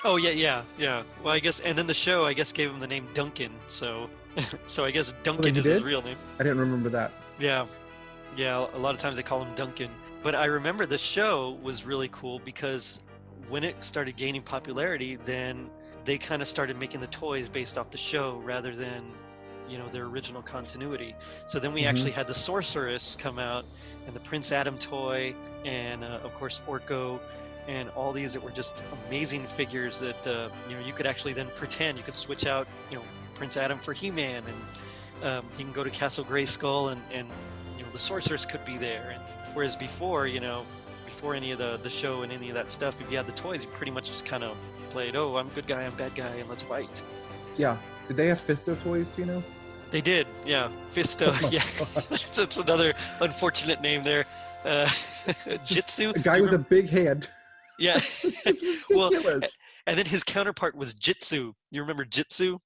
Oh yeah. Well, I guess, and then the show, I guess, gave him the name Duncan. So I guess Duncan is his real name. I didn't remember that. Yeah. A lot of times they call him Duncan. But I remember the show was really cool because when it started gaining popularity, then they kind of started making the toys based off the show rather than, their original continuity. So then we actually had the Sorceress come out, and the Prince Adam toy, and of course Orko, and all these that were just amazing figures that you could actually then pretend. You could switch out Prince Adam for He-Man, and you can go to Castle Grayskull, and the Sorceress could be there. And whereas before any of the show and any of that stuff, if you had the toys, you pretty much just kind of played, oh, I'm good guy, I'm bad guy, and let's fight. Yeah. Did they have Fisto toys, do you know? They did, yeah. Fisto, yeah. That's another unfortunate name there. Jitsu. A guy with a big hand. Yeah. Well, and then his counterpart was Jitsu. You remember Jitsu?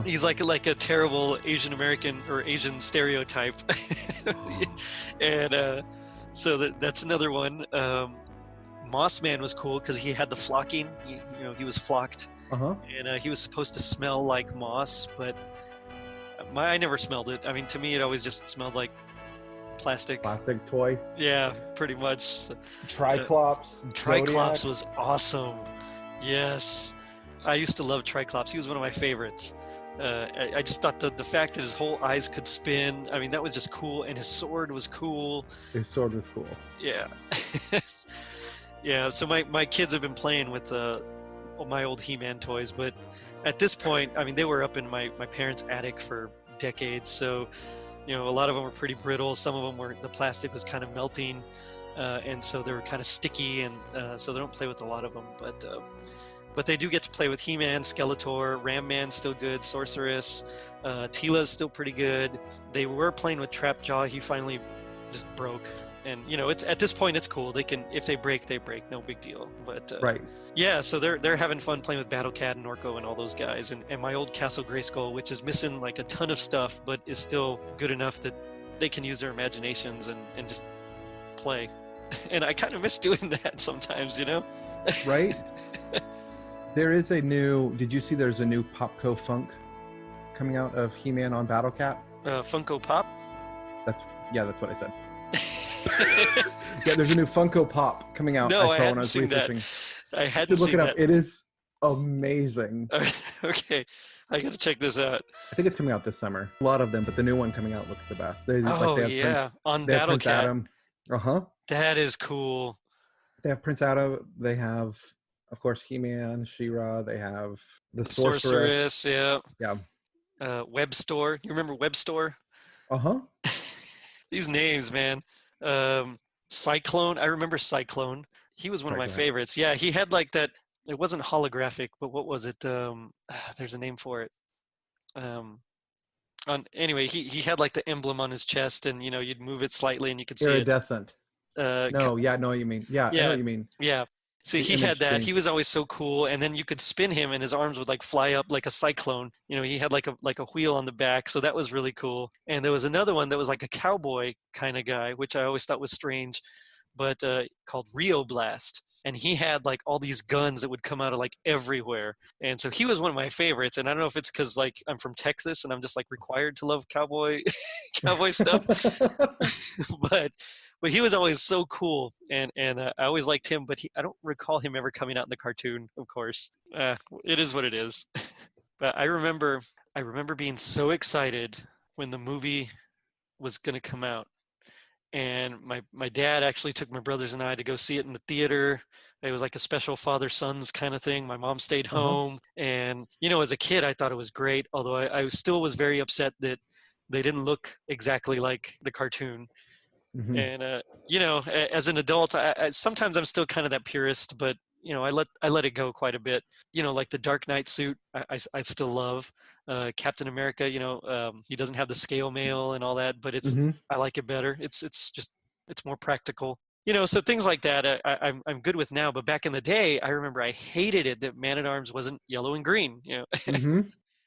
He's like a terrible Asian American or Asian stereotype. And so that's another one. Moss Man was cool because he had the flocking. He was flocked, and he was supposed to smell like moss, but I never smelled it. I mean, to me, it always just smelled like plastic toy. Yeah, pretty much. Triclops. Triclops was awesome. Yes, I used to love Triclops. He was one of my favorites. I just thought the fact that his whole eyes could spin, I mean, that was just cool. And his sword was cool. His sword was cool. Yeah. Yeah, so my kids have been playing with my old He-Man toys, but at this point, I mean, they were up in my parents' attic for decades, so, you know, a lot of them were pretty brittle. Some of them the plastic was kind of melting, and so they were kind of sticky, and so they don't play with a lot of them, but they do get to play with He-Man, Skeletor, Ram Man's still good, Sorceress, Teela's still pretty good. They were playing with Trapjaw. He finally just broke. And, you know, it's at this point, it's cool. They can, if they break, no big deal. But right. Yeah, so they're having fun playing with Battle Cat and Orko and all those guys. And my old Castle Grayskull, which is missing like a ton of stuff, but is still good enough that they can use their imaginations and just play. And I kind of miss doing that sometimes, you know? Right? There is did you see there's a new Popco Funk coming out of He-Man on Battle Cat? Funko Pop? That's what I said. Yeah, there's a new Funko Pop coming out. No, I saw hadn't when I was seen researching. that. I hadn't look seen it up. that. It is amazing. Okay, I gotta check this out. I think it's coming out this summer. A lot of them, but the new one coming out looks the best. They have on they have Battle Prince Cat. Adam. That is cool. They have Prince Adam. They have, of course, He-Man, She-Ra. They have the Sorceress. Yeah. Yeah. Web Store. You remember Web Store? These names, man. Cyclone. I remember Cyclone. He was one of my favorites. Yeah, he had like that. It wasn't holographic, but what was it? There's a name for it. Anyway, he had like the emblem on his chest, and you know, you'd move it slightly, and you could see it. Iridescent. I know what you mean. Yeah, I know what you mean. Yeah. See, he had that. He was always so cool, and then you could spin him, and his arms would like fly up like a cyclone. You know, he had like a wheel on the back, so that was really cool. And there was another one that was like a cowboy kind of guy, which I always thought was strange, but called Rio Blast, and he had like all these guns that would come out of like everywhere. And so he was one of my favorites. And I don't know if it's because like I'm from Texas and I'm just like required to love cowboy stuff, but he was always so cool, and I always liked him, but I don't recall him ever coming out in the cartoon, of course. It is what it is. But I remember being so excited when the movie was going to come out. And my dad actually took my brothers and I to go see it in the theater. It was like a special father-sons kind of thing. My mom stayed home. And, you know, as a kid, I thought it was great, although I still was very upset that they didn't look exactly like the cartoon. Mm-hmm. And you know, as an adult, I sometimes I'm still kind of that purist, but you know, I let it go quite a bit. You know, like the Dark Knight suit, I still love. Captain America, you know, he doesn't have the scale mail and all that, but I like it better. It's more practical. You know, so things like that I'm good with now. But back in the day, I remember I hated it that Man-at-Arms wasn't yellow and green. You know.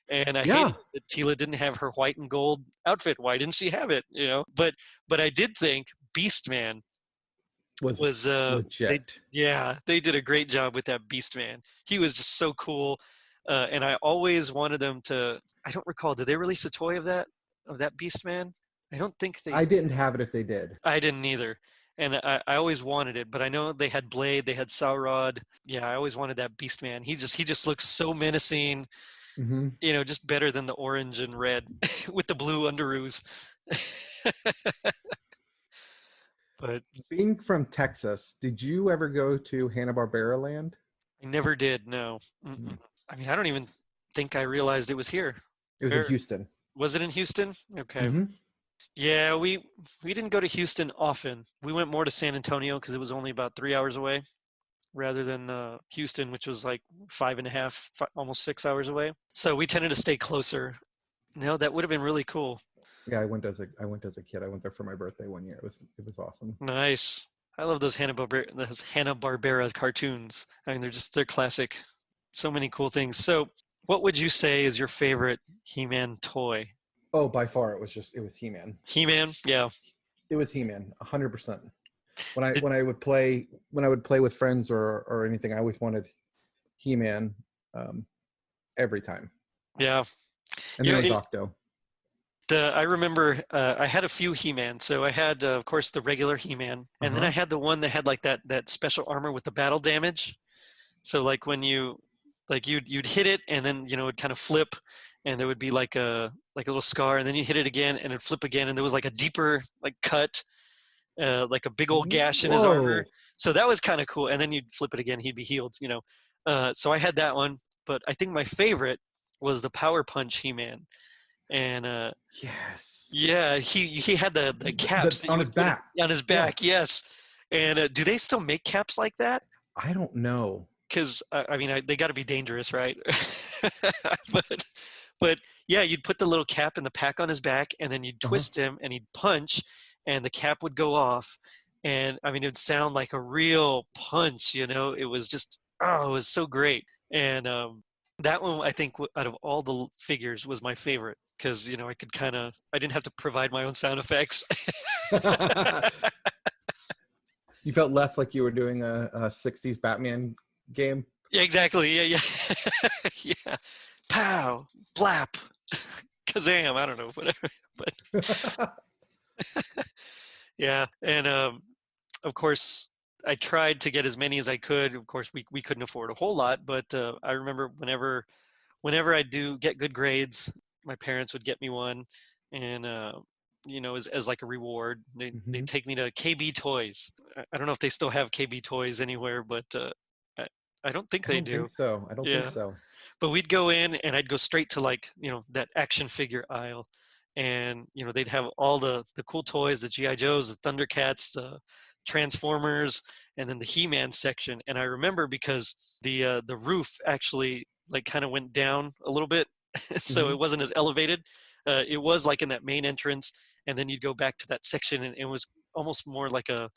And I hated that Teela didn't have her white and gold outfit. Why didn't she have it? You know, but I did think Beastman was legit. They did a great job with that Beastman. He was just so cool, and I always wanted them to. I don't recall. Did they release a toy of that Beastman? I don't think they. I didn't have it. If they did, I didn't either. And I always wanted it, but I know they had Blade, they had Saurod. Yeah, I always wanted that Beastman. He just looks so menacing. Mm-hmm. You know, just better than the orange and red with the blue underoos. But being from Texas, did you ever go to Hanna-Barbera Land? I never did. No. Mm-mm. I mean, I don't even think I realized it was here. It was in Houston. Was it in Houston? Okay. Mm-hmm. Yeah, we didn't go to Houston often. We went more to San Antonio because it was only about 3 hours away, rather than Houston, which was like 5.5, almost 6 hours away. So we tended to stay closer. No, that would have been really cool. Yeah, I went as a kid. I went there for my birthday one year. It was awesome. Nice. I love those Hanna-Barbera cartoons. I mean, they're classic. So many cool things. So what would you say is your favorite He-Man toy? Oh, by far, it was He-Man. He-Man, yeah. It was He-Man, 100%. When I would play with friends or anything, I always wanted He-Man every time. Yeah. And then Octo. I remember I had a few He-Man. So I had, of course, the regular He-Man, and then I had the one that had like that special armor with the battle damage. So like when you'd hit it, and then it'd kind of flip, and there would be like a little scar, and then you hit it again, and it'd flip again, and there was like a deeper like cut, like a big old gash in his armor. So that was kind of cool. And then you'd flip it again, he'd be healed. So I had that one, but I think my favorite was the Power Punch He-Man. And yes, yeah, he had the caps on his back. On his back, yes. And do they still make caps like that? I don't know. Because I mean, they got to be dangerous, right? but yeah, you'd put the little cap in the pack on his back, and then you'd twist him, and he'd punch, and the cap would go off, and I mean, it would sound like a real punch. It was just it was so great. And that one, I think, out of all the figures, was my favorite. Because I didn't have to provide my own sound effects. You felt less like you were doing a 60s Batman game. Yeah, exactly. Yeah. Yeah. Pow, blap, kazam. I don't know, whatever. But yeah, and of course, I tried to get as many as I could. Of course, we couldn't afford a whole lot, but I remember whenever I do get good grades, my parents would get me one, and as like a reward, they'd take me to KB Toys. I don't know if they still have KB Toys anywhere, but I don't think they do. I don't think so. But we'd go in, and I'd go straight to like that action figure aisle, and they'd have all the cool toys, the GI Joes, the Thundercats, the Transformers, and then the He-Man section. And I remember because the roof actually like kind of went down a little bit. So it wasn't as elevated. It was like in that main entrance, and then you'd go back to that section, and it was almost more like a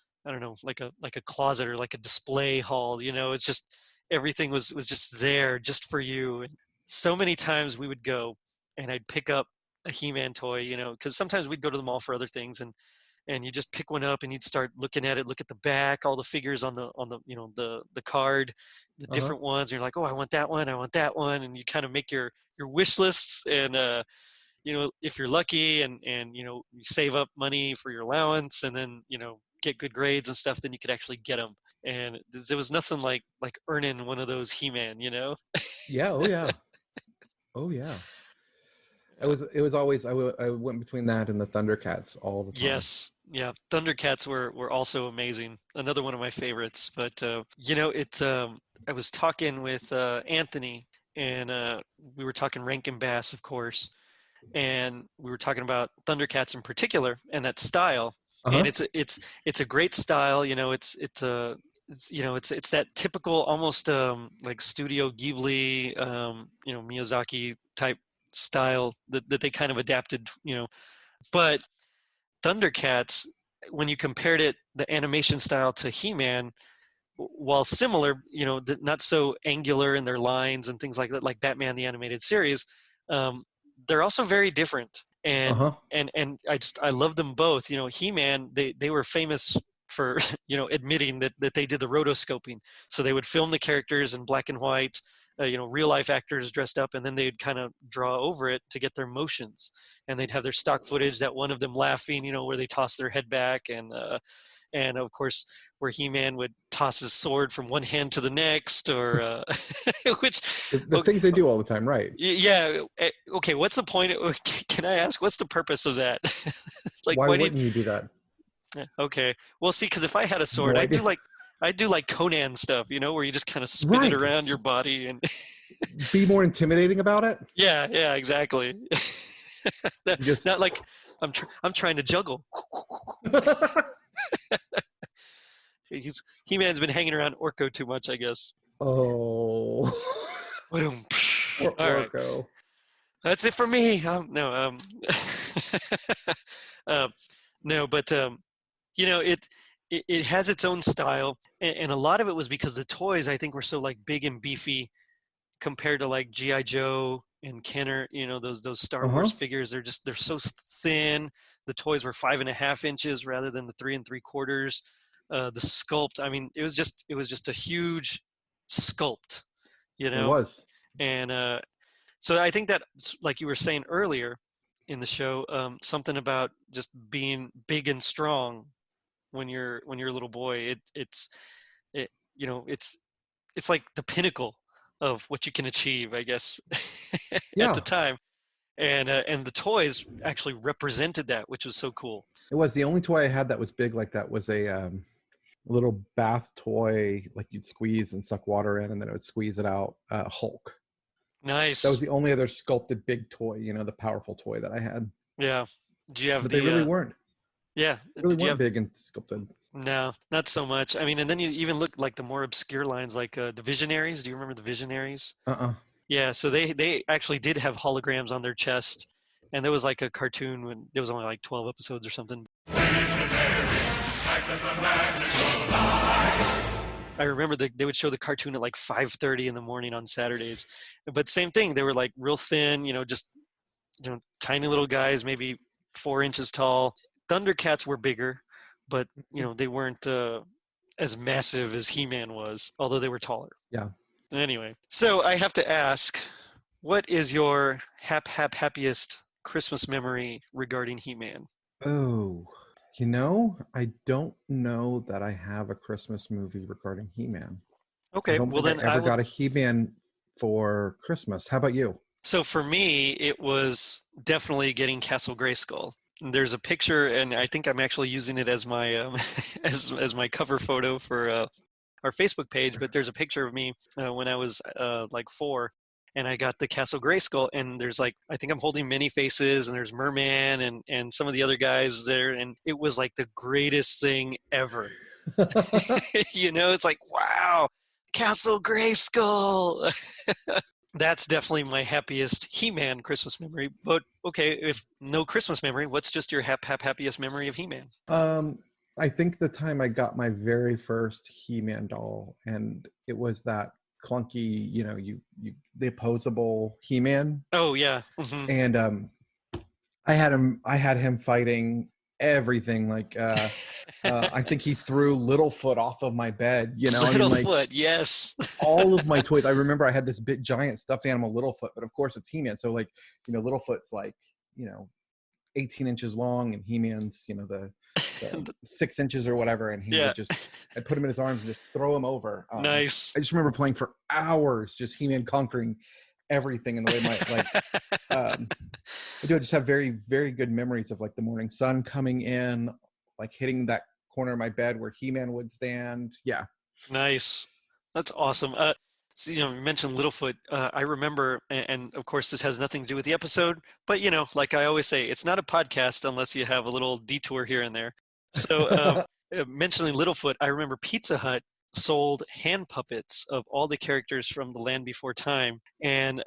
closet or like a display hall. It's just everything was just there just for you. And so many times we would go, and I'd pick up a He-Man toy, because sometimes we'd go to the mall for other things, and you just pick one up, and you'd start looking at it, look at the back, all the figures on the the card, the different ones, and you're like, oh, I want that one, and you kind of make your wish lists, and if you're lucky, and you save up money for your allowance, and then get good grades and stuff, then you could actually get them. And there was nothing like earning one of those He-Man, Yeah. Oh yeah. It was always I went between that and the Thundercats all the time. Yes, yeah, Thundercats were also amazing. Another one of my favorites. But I was talking with Anthony, and we were talking Rankin Bass, of course, and we were talking about Thundercats in particular and that style. And it's a great style. It's that typical, almost like Studio Ghibli, Miyazaki type style that they kind of adapted, but Thundercats, when you compared the animation style to He-Man, while similar, not so angular in their lines and things like that, like Batman the Animated Series, they're also very different. And I love them both. He-Man, they were famous for admitting that they did the rotoscoping, so they would film the characters in black and white, real life actors dressed up, and then they'd kind of draw over it to get their motions, and they'd have their stock footage, that one of them laughing, where they toss their head back, and of course where He-Man would toss his sword from one hand to the next, or which the things they do all the time, right? Yeah. Okay, what's the point? Can I ask, what's the purpose of that? Like, why wouldn't you do that? Okay, well, see, because if I had a sword, I'd do like Conan stuff, where you just kind of spin it around your body and be more intimidating about it. Yeah, exactly. Not like I'm trying to juggle. He-Man's been hanging around Orko too much, I guess. Oh. All right. Orko. That's it for me. No, but it has its own style, and a lot of it was because the toys, I think, were so like big and beefy compared to like GI Joe and Kenner. Those Star Wars figures. They're so thin. The toys were 5.5 inches rather than the 3 3/4. The sculpt, I mean, it was just a huge sculpt. It was. And so I think that, like you were saying earlier, in the show. Something about just being big and strong when you're a little boy. It's like the pinnacle of what you can achieve, I guess, at the time. And the toys actually represented that, which was so cool. It was the only toy I had that was big like that was a little bath toy, like you'd squeeze and suck water in, and then it would squeeze it out. Hulk. Nice. That was the only other sculpted big toy, the powerful toy that I had. Yeah. Do you have But they really weren't. Yeah. They really weren't big and sculpted. No, not so much. I mean, and then you even look like the more obscure lines, like the Visionaries. Do you remember the Visionaries? Yeah, so they actually did have holograms on their chest, and there was like a cartoon when there was only like 12 episodes or something. I remember they would show the cartoon at like 5:30 in the morning on Saturdays, but same thing. They were like real thin, just tiny little guys, maybe 4 inches tall. Thundercats were bigger, but they weren't as massive as He-Man was, although they were taller. Yeah. Anyway, so I have to ask, what is your happiest Christmas memory regarding He-Man? Oh, I don't know that I have a Christmas movie regarding He-Man. Okay, well then I got a He-Man for Christmas. How about you? So for me, it was definitely getting Castle Grayskull. There's a picture, and I think I'm actually using it as my as my cover photo for our Facebook page. But there's a picture of me when I was like 4, and I got the Castle Grayskull, and there's like, I think I'm holding Many Faces, and there's Merman and some of the other guys there, and it was like the greatest thing ever. It's like, wow, Castle Grayskull. That's definitely my happiest He-Man Christmas memory. But okay, if no Christmas memory, what's just your happiest memory of He-Man? I think the time I got my very first He-Man doll, and it was that clunky, the opposable He-Man. Oh yeah. Mm-hmm. And I had him fighting everything. Like I think he threw Littlefoot off of my bed. Littlefoot, yes. All of my toys. I remember I had this big giant stuffed animal Littlefoot, but of course it's He-Man. So like Littlefoot's like 18 inches long, and He-Man's the 6 inches or whatever, and he would just, I'd put him in his arms and just throw him over. Nice. I just remember playing for hours, just He-Man conquering everything in the way I do. I just have very, very good memories of like the morning sun coming in, like hitting that corner of my bed where He-Man would stand. Yeah. Nice. That's awesome. So, you mentioned Littlefoot. I remember, and of course this has nothing to do with the episode, but like I always say, it's not a podcast unless you have a little detour here and there. So mentioning Littlefoot, I remember Pizza Hut sold hand puppets of all the characters from The Land Before Time, and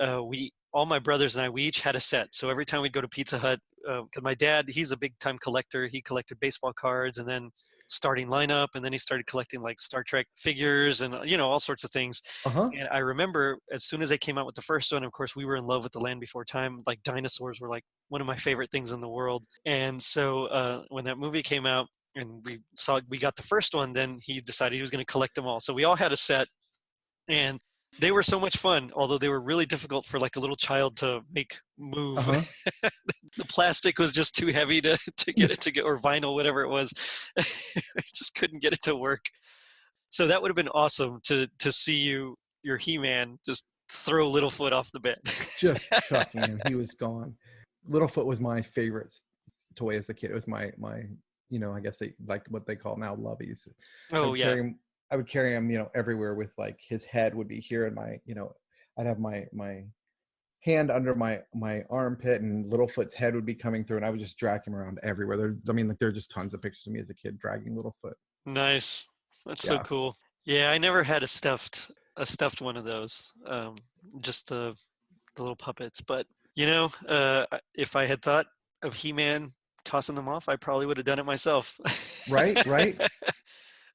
all my brothers and I, we each had a set. So every time we'd go to Pizza Hut, because my dad, he's a big time collector. He collected baseball cards and then starting lineup, and then he started collecting like Star Trek figures and all sorts of things. And I remember as soon as they came out with the first one, of course we were in love with The Land Before Time. Like dinosaurs were like one of my favorite things in the world. And so when that movie came out and we got the first one, then he decided he was going to collect them all. So we all had a set, and they were so much fun, although they were really difficult for like a little child to make move. The plastic was just too heavy to get it to go, or vinyl, whatever it was. I just couldn't get it to work. So that would have been awesome to see your He-Man just throw Littlefoot off the bed. Just chucking him. He was gone. Littlefoot was my favorite toy as a kid. It was my I guess they like what they call now lovies. Oh yeah. I would carry him, everywhere with like his head would be here in my, I'd have my hand under my armpit, and Littlefoot's head would be coming through, and I would just drag him around everywhere. There are just tons of pictures of me as a kid dragging Littlefoot. Nice. That's so cool. Yeah, I never had a stuffed one of those. Just the little puppets. But if I had thought of He-Man tossing them off, I probably would have done it myself. Right.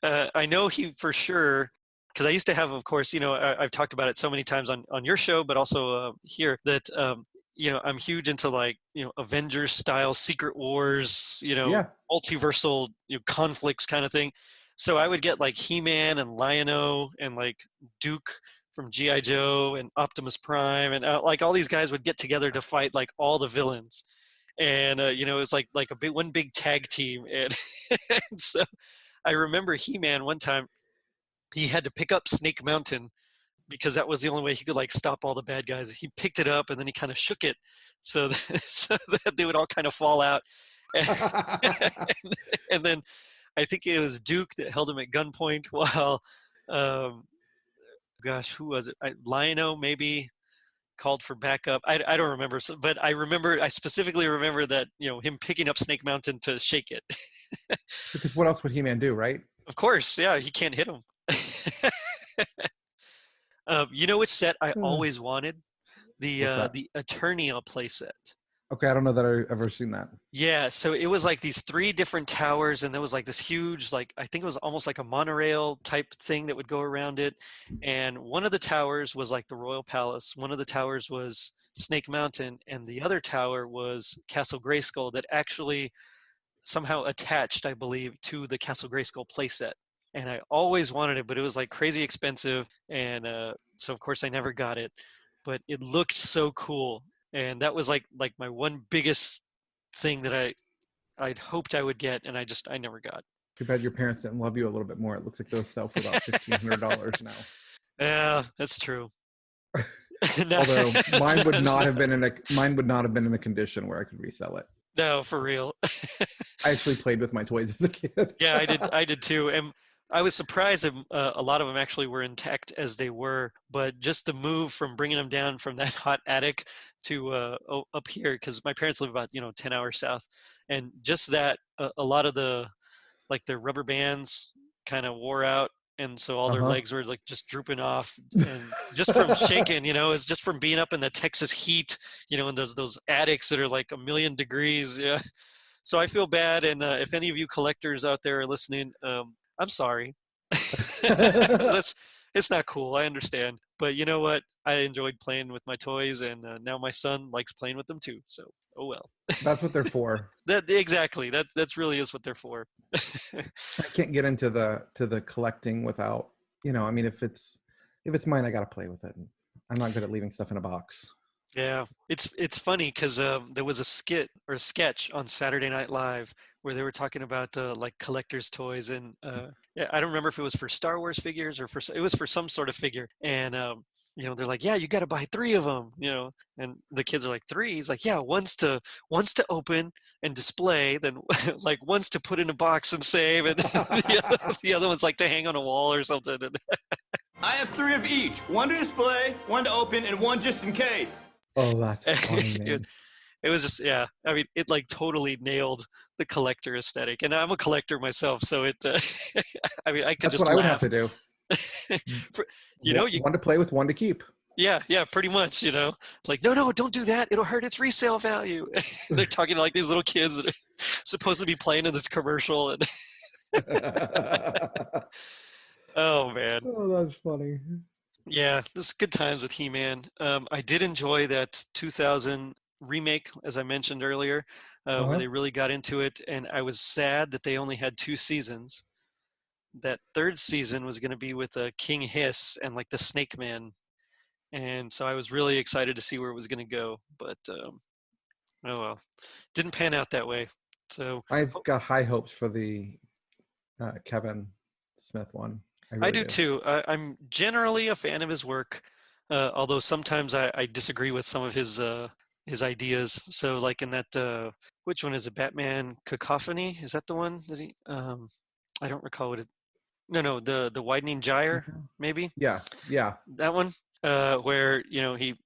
I know he for sure, because I used to have, of course, I've talked about it so many times on your show, but also here, that I'm huge into like Avengers style Secret Wars, multiversal conflicts kind of thing. So I would get like He-Man and Lion-O and like Duke from G.I. Joe and Optimus Prime, and like all these guys would get together to fight like all the villains. And it was like one big tag team, and, and so I remember He-Man one time he had to pick up Snake Mountain because that was the only way he could like stop all the bad guys. He picked it up and then he kind of shook it so that they would all kind of fall out. And then I think it was Duke that held him at gunpoint while, who was it? Lion-O maybe called for backup. I don't remember, but I specifically remember that, him picking up Snake Mountain to shake it. Because what else would He-Man do, right? Of course, yeah, he can't hit him. You know which set I always wanted? The Eternia playset. Okay, I don't know that I've ever seen that. Yeah, so it was like these 3 different towers, and there was like this huge, like I think it was almost like a monorail type thing that would go around it. And one of the towers was like the Royal Palace. One of the towers was Snake Mountain, and the other tower was Castle Grayskull that actually somehow attached, I believe, to the Castle Grayskull playset. And I always wanted it, but it was like crazy expensive, and so of course I never got it. But it looked so cool. And that was like my one biggest thing that I'd hoped I would get, and I never got. Too bad your parents didn't love you a little bit more. It looks like those sell for about $1,500 now. Yeah, that's true. Although mine would not have been in a condition where I could resell it. No, for real. I actually played with my toys as a kid. Yeah, I did too. And I was surprised that a lot of them actually were intact as they were, but just the move from bringing them down from that hot attic to up here, because my parents live about 10 hours south, and just that a lot of the their rubber bands kind of wore out, and so all their legs were like just drooping off, and just from shaking, it's just from being up in the Texas heat, and those attics that are like 1,000,000 degrees. Yeah, so I feel bad, and if any of you collectors out there are listening, I'm sorry. It's not cool. I understand. But you know what? I enjoyed playing with my toys, and now my son likes playing with them too. So, oh well. That's what they're for. Exactly. That's really is what they're for. I can't get into the collecting without, if it's mine, I got to play with it. I'm not good at leaving stuff in a box. Yeah, it's funny because there was a sketch on Saturday Night Live where they were talking about collector's toys, and I don't remember if it was for Star Wars figures or it was for some sort of figure, and they're like, yeah, you got to buy 3 of them, and the kids are like, 3? He's like, yeah, one's to open and display, then like one's to put in a box and save, and the other one's like to hang on a wall or something. I have 3 of each: one to display, one to open, and one just in case. Oh, that's funny, man. It was just, yeah. I mean, it like totally nailed the collector aesthetic, and I'm a collector myself, so it. I mean, I could That's just. What laugh. I would have to do. One to play with, one to keep. Yeah, pretty much. Like, no, don't do that. It'll hurt its resale value. They're talking to like these little kids that are supposed to be playing in this commercial, and. Oh man. Oh, that's funny. Yeah, this is good times with He-Man. I did enjoy that 2000 remake, as I mentioned earlier, where they really got into it, and I was sad that they only had 2 seasons. That 3rd season was going to be with King Hiss and like the Snake Man, and so I was really excited to see where it was going to go, but oh well, didn't pan out that way. So I've got high hopes for the Kevin Smith one. I do too. I'm generally a fan of his work, although sometimes I disagree with some of his ideas. So like in that, which one is it? Batman Cacophony? Is that the one that he? I don't recall what it. No, the Widening Gyre, maybe. Yeah. That one, where he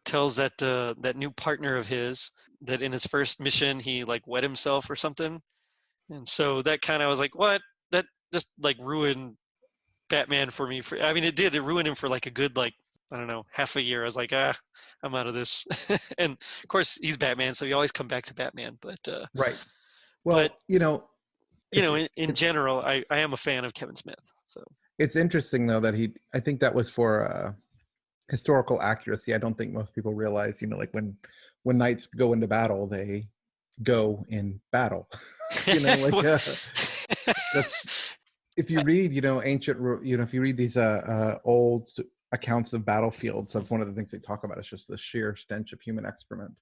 tells that new partner of his that in his first mission he like wet himself or something, and so that kind of was like, what? That just like ruined Batman for me. I mean, it ruined him for like a good, like, I don't know, half a year. I was like, I'm out of this. And of course he's Batman, so you always come back to Batman, but right. Well, but, in general, I am a fan of Kevin Smith. So it's interesting though that I think that was for historical accuracy. I don't think most people realize, like when knights go into battle, they go in battle. That's. If you read, ancient, if you read these old accounts of battlefields, that's one of the things they talk about. It's just the sheer stench of human excrement.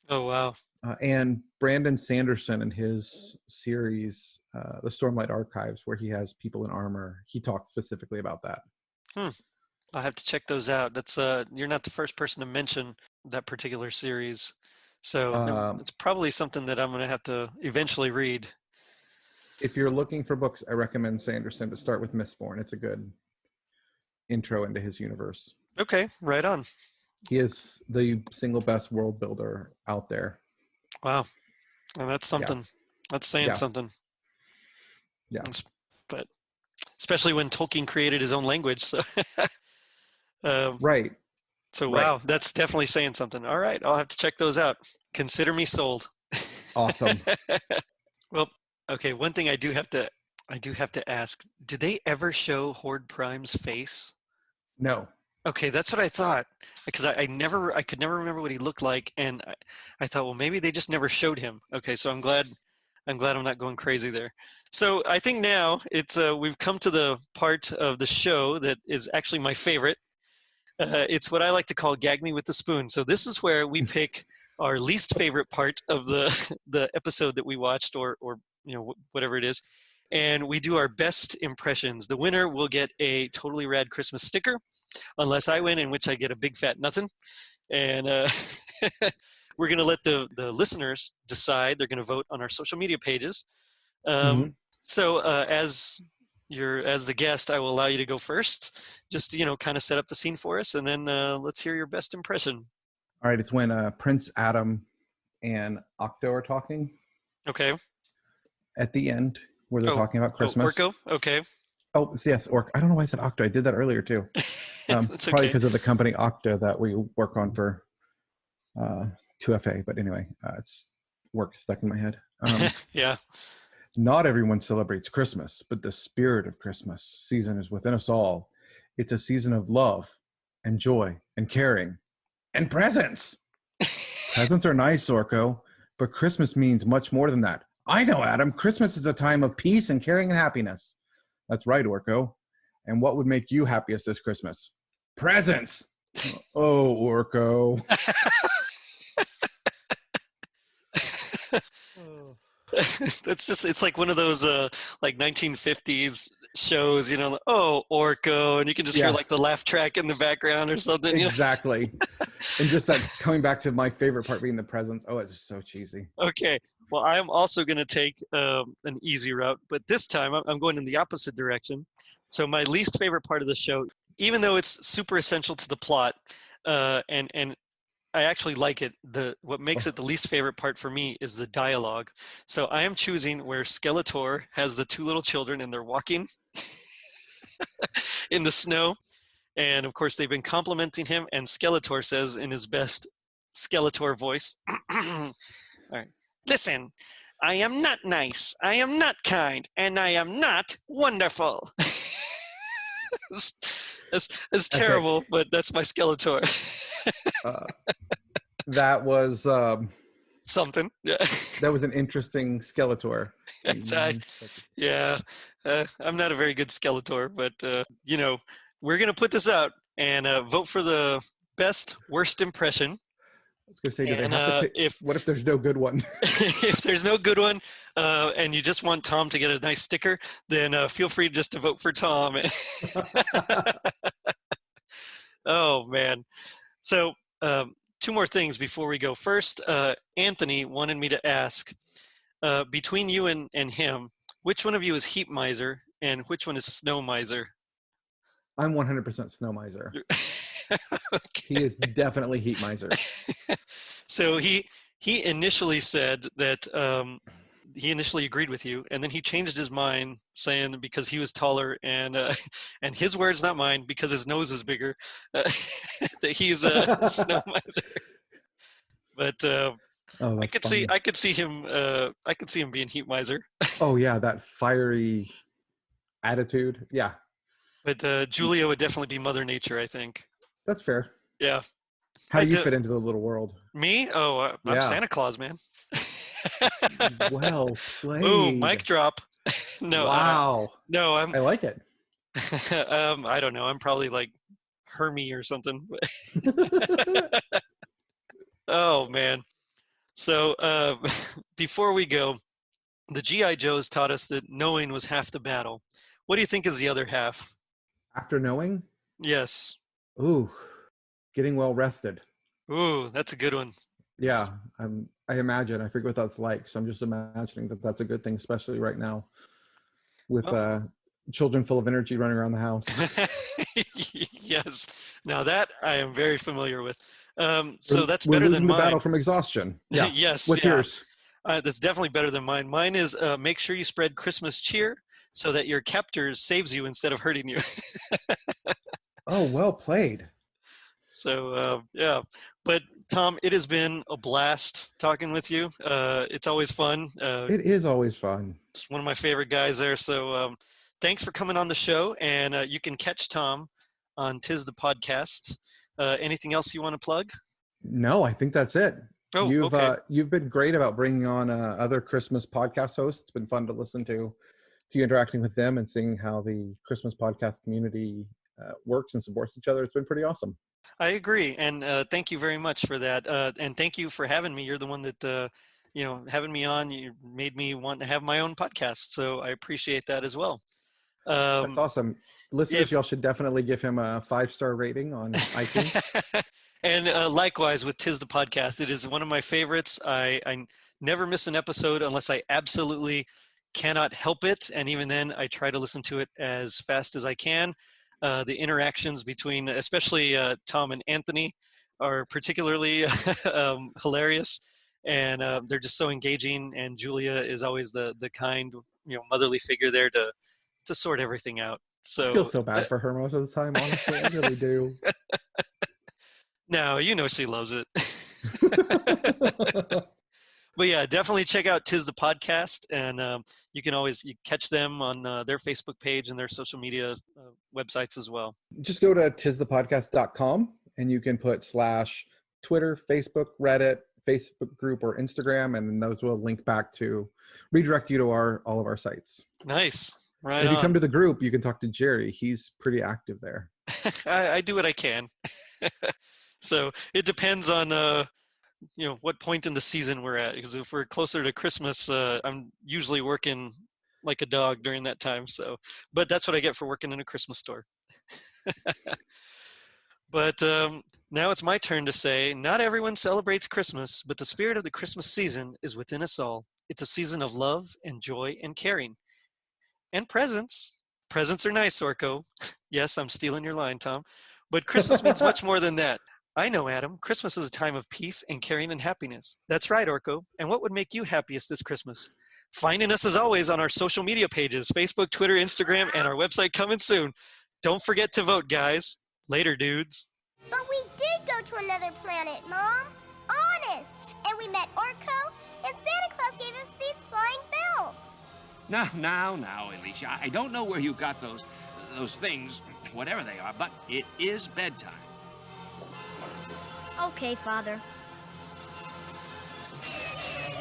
Oh, wow. And Brandon Sanderson in his series, The Stormlight Archives, where he has people in armor, he talks specifically about that. I'll have to check those out. That's you're not the first person to mention that particular series. So it's probably something that I'm going to have to eventually read. If you're looking for books, I recommend Sanderson to start with Mistborn. It's a good intro into his universe. Okay, right on. He is the single best world builder out there. Wow. Well, that's something. Yeah. That's saying something. Yeah. But especially when Tolkien created his own language. So right. So wow, that's definitely saying something. All right, I'll have to check those out. Consider me sold. Awesome. Well, okay, one thing I do have to ask. Did they ever show Horde Prime's face? No. Okay, that's what I thought, because I could never remember what he looked like, and I thought, well, maybe they just never showed him. Okay, so I'm glad I'm not going crazy there. So I think now it's we've come to the part of the show that is actually my favorite. It's what I like to call "Gag Me with the Spoon." So this is where we pick our least favorite part of the episode that we watched, or whatever it is, and we do our best impressions. The winner will get a totally rad Christmas sticker, unless I win, in which I get a big fat nothing. And we're going to let the listeners decide. They're going to vote on our social media pages. So as the guest, I will allow you to go first. Just kind of set up the scene for us, and then let's hear your best impression. All right, it's when Prince Adam and Octo are talking. Okay. At the end, where they're talking about Christmas. Orko? Okay. Oh, yes, Orko. I don't know why I said Octo. I did that earlier, too. Probably because of the company Octo that we work on for 2FA. But anyway, it's work stuck in my head. Yeah. Not everyone celebrates Christmas, but the spirit of Christmas season is within us all. It's a season of love and joy and caring and presents. Presents are nice, Orko, but Christmas means much more than that. I know, Adam. Christmas is a time of peace and caring and happiness. That's right, Orko. And what would make you happiest this Christmas? Presents. Oh, Orko. It's like one of those like 1950s shows, oh, Orko, and you can just hear like the laugh track in the background or something. Exactly. And just like coming back to my favorite part being the presents. Oh, it's so cheesy. Okay. Well, I'm also going to take an easy route, but this time I'm going in the opposite direction. So my least favorite part of the show, even though it's super essential to the plot, and I actually like it, what makes it the least favorite part for me is the dialogue. So I am choosing where Skeletor has the two little children and they're walking in the snow. And of course, they've been complimenting him, and Skeletor says in his best Skeletor voice, all right, listen, I am not nice, I am not kind, and I am not wonderful. It's terrible, but that's my Skeletor. That was something. Yeah. That was an interesting Skeletor. Yeah. I'm not a very good Skeletor, but we're going to put this out and vote for the best worst impression. I was going to say, do they have to pick, what if there's no good one? If there's no good one, and you just want Tom to get a nice sticker, then feel free just to vote for Tom. Oh, man. So two more things before we go. First, Anthony wanted me to ask, between you and him, which one of you is heat miser and which one is snow miser? I'm 100% snow miser. Okay. He is definitely heat miser. So he initially said that he initially agreed with you, and then he changed his mind, saying because he was taller and his words, not mine, because his nose is bigger, that he's a snow miser. But I could see him being heat miser. Oh yeah, that fiery attitude. Yeah. But Julia would definitely be Mother Nature, I think. That's fair. Yeah. How do you fit into the little world? Me? Oh, I'm Santa Claus, man. Well played. Ooh, mic drop. No. Wow. No, I like it. I don't know. I'm probably like Hermie or something. Oh man. So before we go, the G.I. Joes taught us that knowing was half the battle. What do you think is the other half? After knowing? Yes. Ooh, getting well rested. Ooh, that's a good one. Yeah, I imagine. I forget what that's like. So I'm just imagining that that's a good thing, especially right now with children full of energy running around the house. Yes. Now that I am very familiar with. So that's we're better losing than the mine. battle from exhaustion. Yeah. Yes. What's yours? That's definitely better than mine. Mine is make sure you spread Christmas cheer so that your captor saves you instead of hurting you. Oh, well played. So, yeah. But, Thom, it has been a blast talking with you. It's always fun. It is always fun. It's one of my favorite guys there. So thanks for coming on the show. And you can catch Thom on Tis the Podcast. Anything else you want to plug? No, I think that's it. Oh, okay. You've been great about bringing on other Christmas podcast hosts. It's been fun to listen to you interacting with them and seeing how the Christmas podcast community works and supports each other. It's been pretty awesome. I agree, and thank you very much for that. And thank you for having me. You're the one that having me on. You made me want to have my own podcast, so I appreciate that as well. That's awesome. Listeners, y'all should definitely give him a 5-star rating on iTunes. And likewise with Tis the Podcast, it is one of my favorites. I never miss an episode unless I absolutely cannot help it. And even then, I try to listen to it as fast as I can. The interactions between, especially Thom and Anthony, are particularly hilarious. And they're just so engaging. And Julia is always the kind, motherly figure there to sort everything out. So I feel so bad for her most of the time, honestly. I really do. No, she loves it. But yeah, definitely check out Tis the Podcast, and you can always catch them on their Facebook page and their social media websites as well. Just go to tisthepodcast.com and you can put /Twitter, Facebook, Reddit, Facebook group, or Instagram, and those will link back to redirect you to all of our sites. Nice. Right. If you come to the group, you can talk to Gerry. He's pretty active there. I do what I can. So it depends on what point in the season we're at. Because if we're closer to Christmas, I'm usually working like a dog during that time. So, but that's what I get for working in a Christmas store. But now it's my turn to say, not everyone celebrates Christmas, but the spirit of the Christmas season is within us all. It's a season of love and joy and caring. And presents. Presents are nice, Orko. Yes, I'm stealing your line, Thom. But Christmas means much more than that. I know, Adam. Christmas is a time of peace and caring and happiness. That's right, Orko. And what would make you happiest this Christmas? Finding us as always on our social media pages, Facebook, Twitter, Instagram, and our website coming soon. Don't forget to vote, guys. Later, dudes. But we did go to another planet, Mom. Honest. And we met Orko, and Santa Claus gave us these flying belts. Now, Alisha. I don't know where you got those things, whatever they are, but it is bedtime. Okay, Father.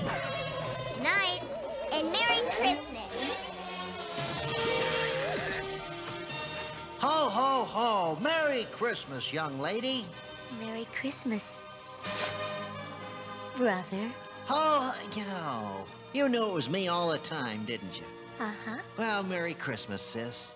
Good night, and Merry Christmas. Ho, ho, ho. Merry Christmas, young lady. Merry Christmas, brother. Oh, you knew it was me all the time, didn't you? Uh-huh. Well, Merry Christmas, sis.